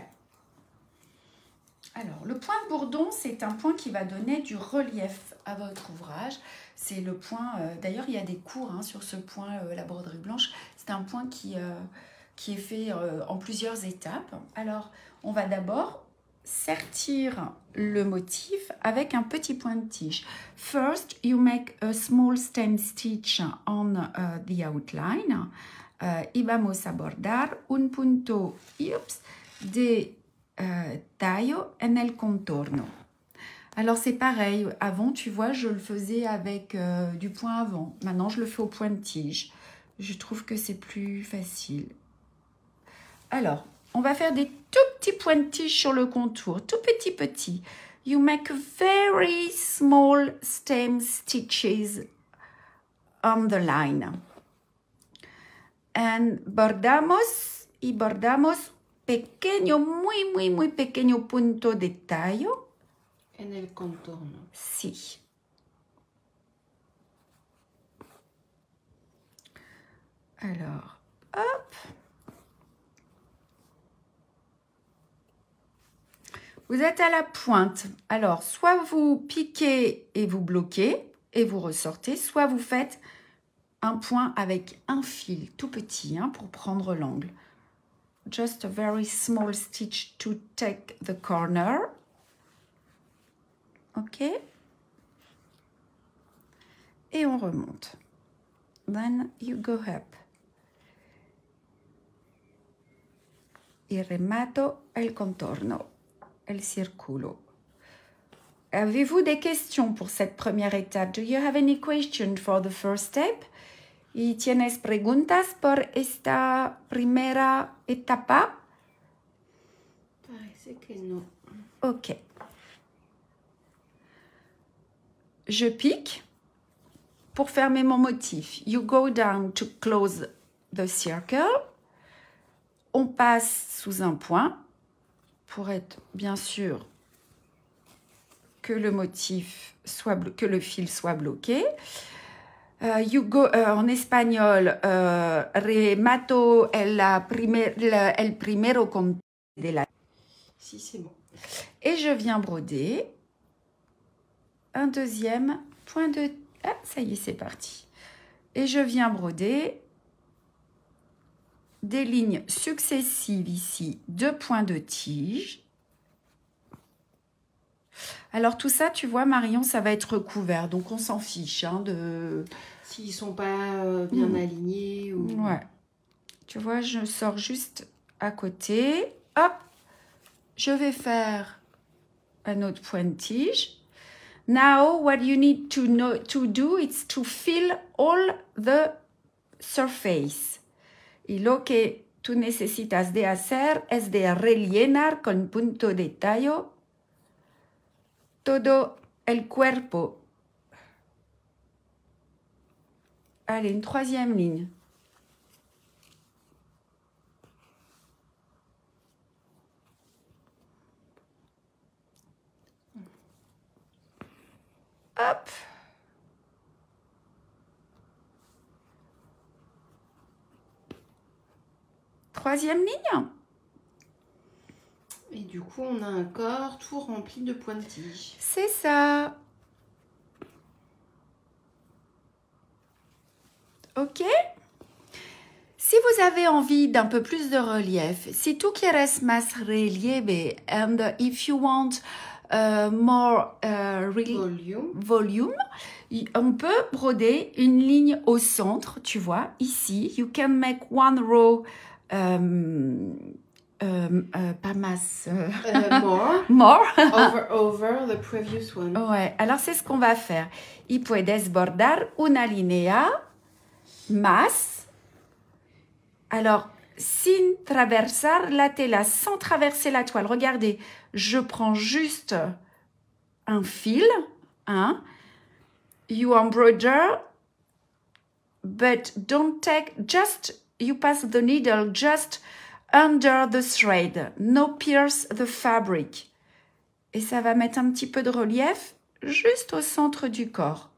Speaker 1: Alors, le point de bourdon, c'est un point qui va donner du relief à votre ouvrage. C'est le point, d'ailleurs, il y a des cours hein, sur ce point, la broderie blanche. C'est un point qui est fait en plusieurs étapes. Alors, on va d'abord sertir le motif avec un petit point de tige. First, you make a small stem stitch on the outline. Y vamos a bordar un punto de tallo en el contorno. Alors c'est pareil, avant tu vois je le faisais avec du point avant, maintenant je le fais au point de tige. Je trouve que c'est plus facile. Alors on va faire des tout petits points de tige sur le contour, tout petit. You make very small stem stitches on the line. And bordamos pequeño, muy pequeño punto de tallo.
Speaker 2: En el contorno.
Speaker 1: Sí. Alors, hop. Vous êtes à la pointe. Alors, soit vous piquez et vous bloquez et vous ressortez, soit vous faites un point avec un fil tout petit hein, pour prendre l'angle. Just a very small stitch to take the corner. Ok. Et on remonte. Then you go up. Y remato el contorno, el circulo. Avez-vous des questions pour cette première étape? Do you have any question for the first step? ¿Y tienes preguntas por esta primera etapa?
Speaker 2: Parece que non.
Speaker 1: Ok. Je pique pour fermer mon motif. You go down to close the circle. On passe sous un point pour être bien sûr que le motif soit que le fil soit bloqué. You go, en espagnol, remato el primero con de la.
Speaker 2: Si, c'est bon.
Speaker 1: Et je viens broder un deuxième point de. Ah, ça y est, c'est parti. Et je viens broder des lignes successives ici, 2 points de tige. Alors tout ça, tu vois, Marion, ça va être recouvert, donc on s'en fiche hein, de...
Speaker 2: S'ils ne sont pas bien alignés ou...
Speaker 1: Ouais. Tu vois, je sors juste à côté. Hop, je vais faire un autre point de tige. Now, what you need to do is to fill all the surface. Y lo que tú necesitas de hacer es de rellenar con punto de tallo todo el cuerpo. Allez, une troisième ligne. Hop. Troisième ligne.
Speaker 2: Et du coup, on a un corps tout rempli de points de tige.
Speaker 1: C'est ça. Ok. Si vous avez envie d'un peu plus de relief, si tú quieres más relieve and if you want more volume, on peut broder une ligne au centre, tu vois, ici. You can make one row, pas masse, more.
Speaker 2: over the previous one.
Speaker 1: Ouais, alors c'est ce qu'on va faire. Y puedes bordar una línea más. Alors, sin traversar la tela, sans traverser la toile. Regardez, je prends juste un fil, hein. You embroider, but don't take, just, you pass the needle just under the thread. No pierce the fabric. Et ça va mettre un petit peu de relief juste au centre du corps.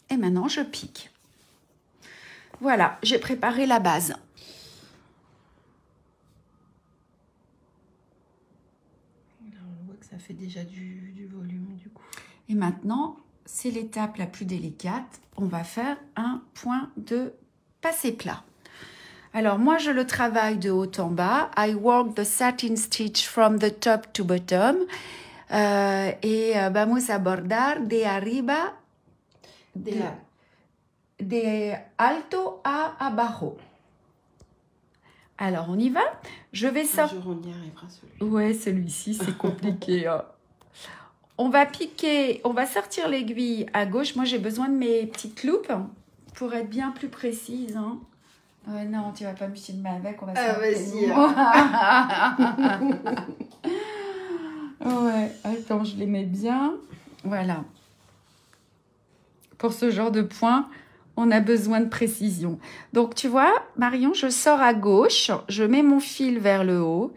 Speaker 1: Et maintenant, je pique. Voilà, j'ai préparé la base.
Speaker 2: Là, on voit que ça fait déjà du volume, du coup.
Speaker 1: Et maintenant, c'est l'étape la plus délicate. On va faire un point de passé plat. Alors, moi, je le travaille de haut en bas. I work the satin stitch from the top to bottom. Et vamos a bordar de arriba... De alto a abajo. Alors, on y va. Je vais sortir...
Speaker 2: On y arrivera, celui-là.
Speaker 1: Ouais, celui-ci, c'est compliqué. Hein. On va piquer, on va sortir l'aiguille à gauche. Moi, j'ai besoin de mes petites loupes pour être bien plus précise. Hein. Non, tu vas pas me filmer avec, on va se
Speaker 2: vas-y.
Speaker 1: Ouais, attends, je les mets bien. Voilà. Pour ce genre de point, on a besoin de précision. Donc, tu vois, Marion, je sors à gauche, je mets mon fil vers le haut,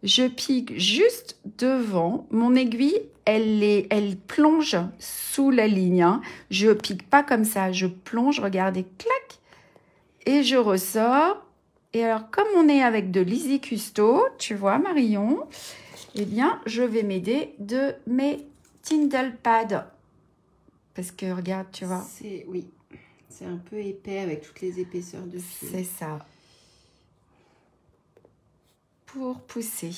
Speaker 1: je pique juste devant. Mon aiguille, elle plonge sous la ligne. Hein. Je pique pas comme ça, je plonge, regardez, clac, et je ressors. Et alors, comme on est avec de l'Easy Custo, tu vois, Marion, eh bien, je vais m'aider de mes Tindle Pads. Parce que, regarde, tu vois.
Speaker 2: Oui, c'est un peu épais avec toutes les épaisseurs de fil.
Speaker 1: C'est ça. Pour pousser.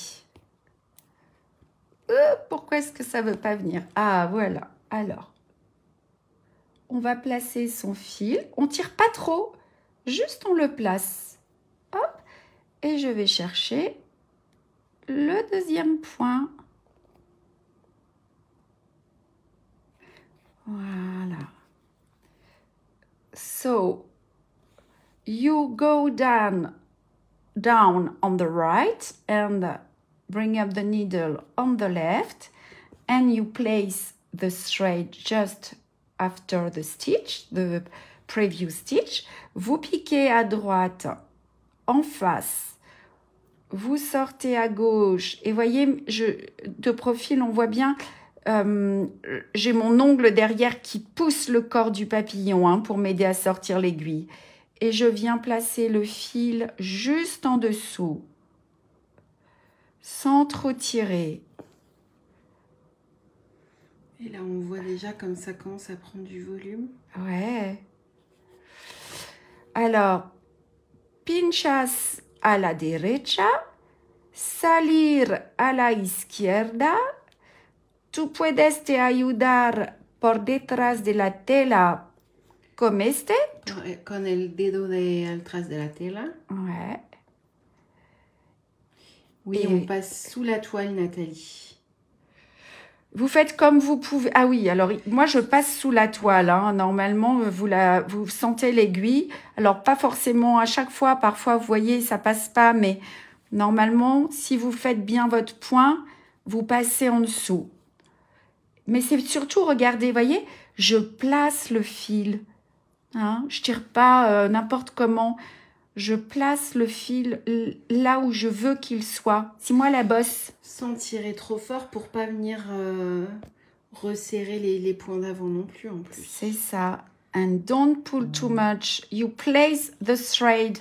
Speaker 1: Pourquoi est-ce que ça ne veut pas venir? Ah, voilà. Alors, on va placer son fil. On ne tire pas trop. Juste, on le place. Hop. Et je vais chercher le deuxième point. Voilà. So, you go down on the right and bring up the needle on the left, and you place the thread just after the stitch, the previous stitch. Vous piquez à droite en face, vous sortez à gauche, et voyez, de profil, on voit bien, j'ai mon ongle derrière qui pousse le corps du papillon, hein, pour m'aider à sortir l'aiguille. Et je viens placer le fil juste en dessous, sans trop tirer.
Speaker 2: Et là, on voit déjà comme ça commence à prendre du volume.
Speaker 1: Ouais. Alors, pinchas a la derecha, salir a la izquierda. Tú puedes te ayudar por detrás de la tela como este.
Speaker 2: Con el dedo atrás de la tela.
Speaker 1: Ouais.
Speaker 2: Oui, et on passe sous la toile, Nathalie.
Speaker 1: Vous faites comme vous pouvez. Ah oui, alors moi je passe sous la toile, hein. Normalement, vous sentez l'aiguille. Alors pas forcément à chaque fois, parfois vous voyez ça passe pas, mais normalement si vous faites bien votre point, vous passez en dessous. Mais c'est surtout, regardez, voyez, je place le fil. Hein, je tire pas n'importe comment. Je place le fil là où je veux qu'il soit. C'est moi la bosse.
Speaker 2: Sans tirer trop fort pour pas venir resserrer les points d'avant non plus en plus.
Speaker 1: C'est ça. And don't pull too much. You place the thread.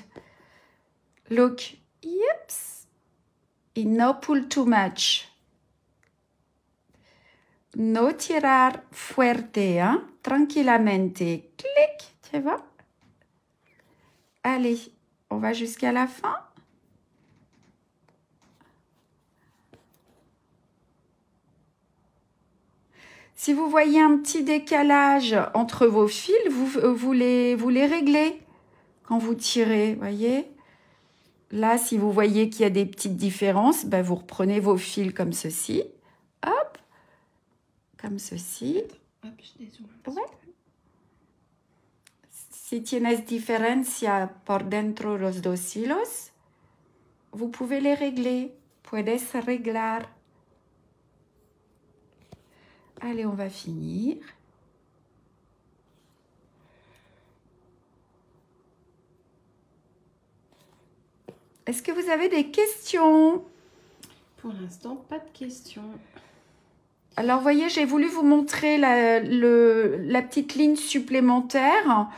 Speaker 1: Look. Yips. And no pull too much. No tirar fuerte, hein? Tranquillamente. Clic, tu vois? Allez, on va jusqu'à la fin. Si vous voyez un petit décalage entre vos fils, vous les réglez quand vous tirez, voyez? Là, si vous voyez qu'il y a des petites différences, ben vous reprenez vos fils comme ceci. Hop, comme ceci.
Speaker 2: Hop, je dézoome.
Speaker 1: Ouais. Si tienes diferencia por dentro los dos hilos, vous pouvez les régler. Puedes arreglar. Allez, on va finir. Est-ce que vous avez des questions?
Speaker 2: Pour l'instant, pas de questions.
Speaker 1: Alors, vous voyez, j'ai voulu vous montrer la petite ligne supplémentaire.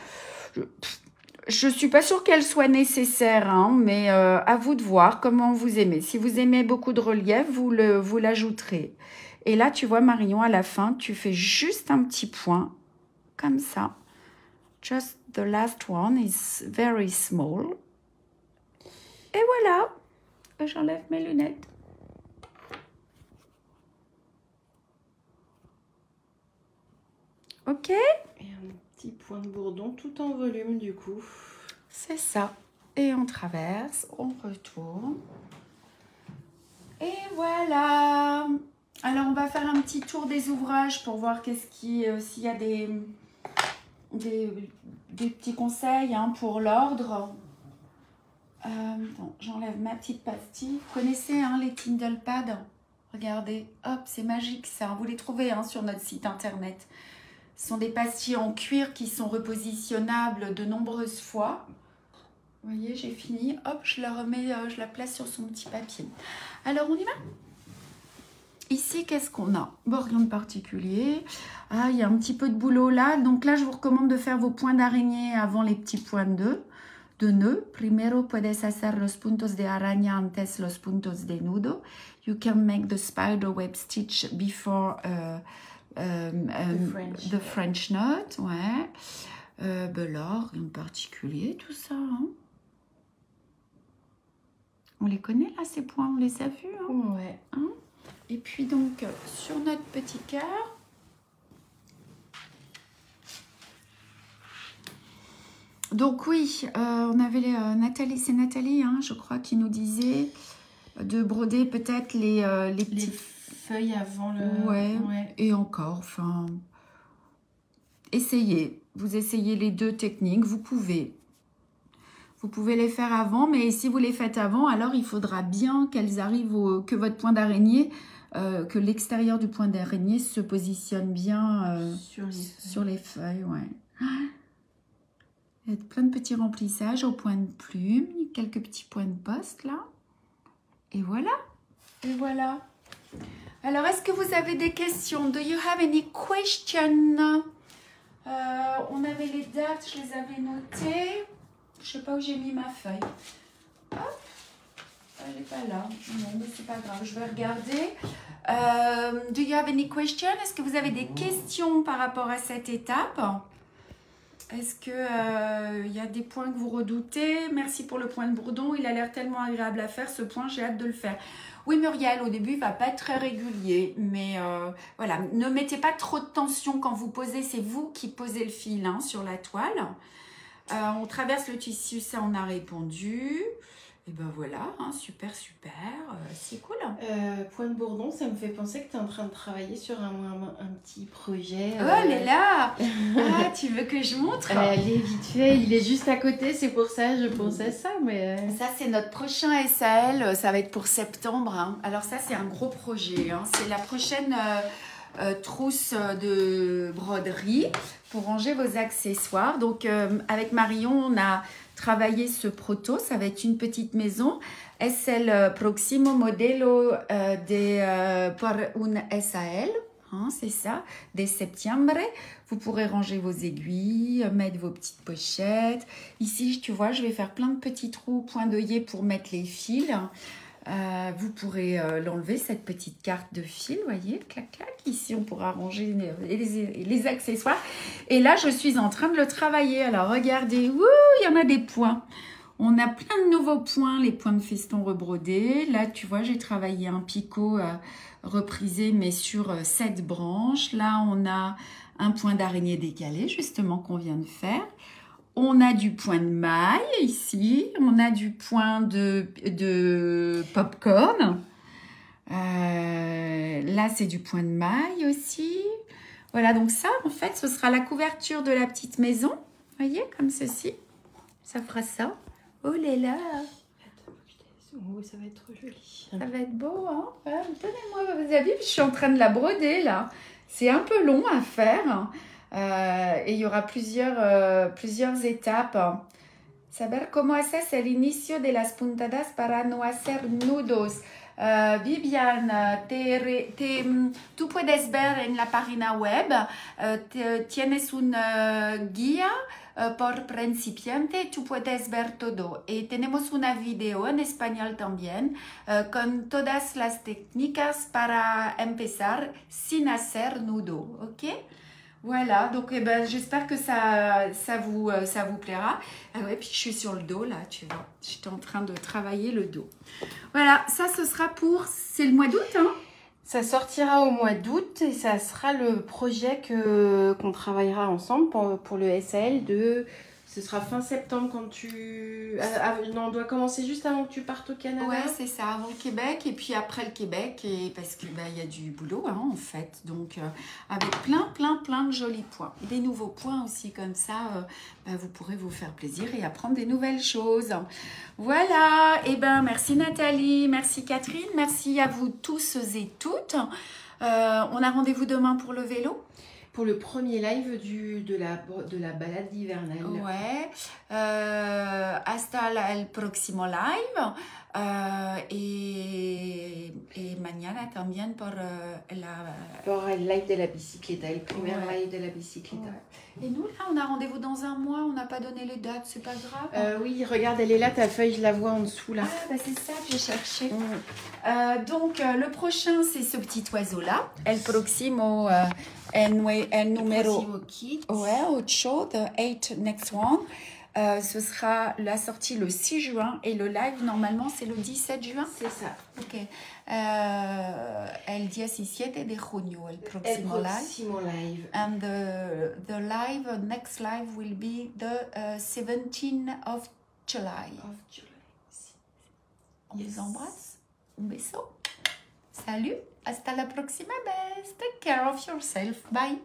Speaker 1: Je ne suis pas sûre qu'elle soit nécessaire, hein, mais à vous de voir comment vous aimez. Si vous aimez beaucoup de relief, vous l'ajouterez. Et là, tu vois, Marion, à la fin, tu fais juste un petit point, comme ça. Just the last one is very small. Et voilà, j'enlève mes lunettes. Ok?
Speaker 2: Et un petit point de bourdon tout en volume du coup.
Speaker 1: C'est ça. Et on traverse, on retourne. Et voilà. Alors, on va faire un petit tour des ouvrages pour voir s'il y a des petits conseils, hein, pour l'ordre. J'enlève ma petite pastille. Vous connaissez, hein, les Kindle Pads? Regardez, hop, c'est magique ça. Vous les trouvez, hein, sur notre site internet. Ce sont des pastilles en cuir qui sont repositionnables de nombreuses fois. Vous voyez, j'ai fini. Hop, je la remets, je la place sur son petit papier. Alors, on y va? Ici, qu'est-ce qu'on a? Bon, rien de particulier. Ah, il y a un petit peu de boulot là. Donc là, je vous recommande de faire vos points d'araignée avant les petits points de nœud. Primero puedes hacer los puntos de araña antes los puntos de nudo. You can make the spider web stitch before the French knot. Ouais. Ben là, rien de particulier, tout ça. Hein. On les connaît là, ces points, on les a vus. Hein.
Speaker 2: Ouais.
Speaker 1: Hein? Et puis donc, sur notre petit cœur, donc oui, on avait Nathalie, c'est Nathalie, hein, je crois, qui nous disait de broder peut-être les petites
Speaker 2: feuilles avant le...
Speaker 1: Ouais, et encore, enfin, essayez. Vous essayez les deux techniques, vous pouvez. Vous pouvez les faire avant, mais si vous les faites avant, alors il faudra bien qu'elles arrivent que votre point d'araignée, que l'extérieur du point d'araignée se positionne bien sur les feuilles. Ouais. Il y a plein de petits remplissages au point de plume, quelques petits points de poste là. Et voilà. Et voilà. Alors, est-ce que vous avez des questions? Do you have any questions? On avait les dates, je les avais notées. Je sais pas où j'ai mis ma feuille. Hop, elle n'est pas là. Non, mais c'est pas grave, je vais regarder. Do you have any questions? Est-ce que vous avez des questions par rapport à cette étape? Est-ce que y a des points que vous redoutez? Merci pour le point de bourdon. Il a l'air tellement agréable à faire, ce point. J'ai hâte de le faire. Oui, Muriel, au début, il ne va pas être très régulier. Mais voilà, ne mettez pas trop de tension quand vous posez. C'est vous qui posez le fil hein, sur la toile. On traverse le tissu, ça on a répondu. Et ben voilà, hein, super, c'est cool.
Speaker 2: Point de bourdon, ça me fait penser que tu es en train de travailler sur un petit projet.
Speaker 1: Oh là là. Ah, tu veux que je montre?
Speaker 2: Allez, vite fait, il est juste à côté, c'est pour ça je pensais ça. Mais
Speaker 1: ça, c'est notre prochain SAL, ça va être pour septembre. Hein. Alors ça, c'est un gros projet. Hein. C'est la prochaine trousse de broderie pour ranger vos accessoires. Donc, avec Marion, on a travailler ce proto, ça va être une petite maison. Es el próximo modelo por un SAL, hein, c'est ça, de septembre. Vous pourrez ranger vos aiguilles, mettre vos petites pochettes. Ici, tu vois, je vais faire plein de petits trous, points d'œillet pour mettre les fils. Vous pourrez l'enlever, cette petite carte de fil, voyez, clac, clac. Ici, on pourra ranger les accessoires. Et là, je suis en train de le travailler. Alors, regardez, ouh, il y en a des points. On a plein de nouveaux points, les points de feston rebrodés. Là, tu vois, j'ai travaillé un picot reprisé, mais sur 7 branches. Là, on a un point d'araignée décalé, justement, qu'on vient de faire. On a du point de maille ici, on a du point de popcorn. Là, c'est du point de maille aussi. Voilà, donc ça, en fait, ce sera la couverture de la petite maison. Vous voyez, comme ceci. Ça fera ça. Oh là là.
Speaker 2: Oh, ça va être trop joli.
Speaker 1: Ça va être beau, hein. Voilà, tenez-moi, vous avez vu, je suis en train de la broder, là. C'est un peu long à faire. Et il y aura plusieurs étapes. Saber cómo haces el inicio de las puntadas para no hacer nudos. Vivian, tú puedes ver en la página web, tienes una guía por principiante, tú puedes ver todo. Y tenemos una video en español también con todas las técnicas para empezar sin hacer nudo, ¿ok? Voilà, donc eh ben, j'espère que ça vous plaira. Ah ouais, puis je suis sur le dos là, tu vois. J'étais en train de travailler le dos. Voilà, ça ce sera pour... C'est le mois d'août, hein?
Speaker 2: Ça sortira au mois d'août et ça sera le projet qu'on travaillera ensemble pour le SAL de... Ce sera fin septembre quand tu... non, on doit commencer juste avant que tu partes au Canada.
Speaker 1: Ouais, c'est ça, avant le Québec et puis après le Québec. Et parce qu'il y a du boulot, hein, en fait. Donc, avec plein de jolis points. Des nouveaux points aussi comme ça, vous pourrez vous faire plaisir et apprendre des nouvelles choses. Voilà, et ben merci Nathalie, merci Catherine, merci à vous tous et toutes. On a rendez-vous demain pour le vélo.
Speaker 2: Pour le premier live de la balade hivernale.
Speaker 1: Ouais. Hasta el próximo live. Et mañana también por
Speaker 2: el live de la bicicleta, le premier live de la bicicleta.
Speaker 1: Ouais. Et nous, là, on a rendez-vous dans un mois. On n'a pas donné les dates, c'est pas grave.
Speaker 2: Oui, regarde, elle est là, ta feuille, je la vois en dessous, là.
Speaker 1: Ah, bah c'est ça que j'ai cherché. Donc, le prochain, c'est ce petit oiseau-là. El próximo... el numéro 8, the 8 next one. Ce sera la sortie le 6 juin et le live, normalement, c'est le 17 juin.
Speaker 2: C'est ça.
Speaker 1: Ok. El 17 de junio, el próximo
Speaker 2: live.
Speaker 1: And the live, next live will be the 17th of July. On les embrasse. Un beso. Salut. Hasta la próxima vez. Take care of yourself. Bye.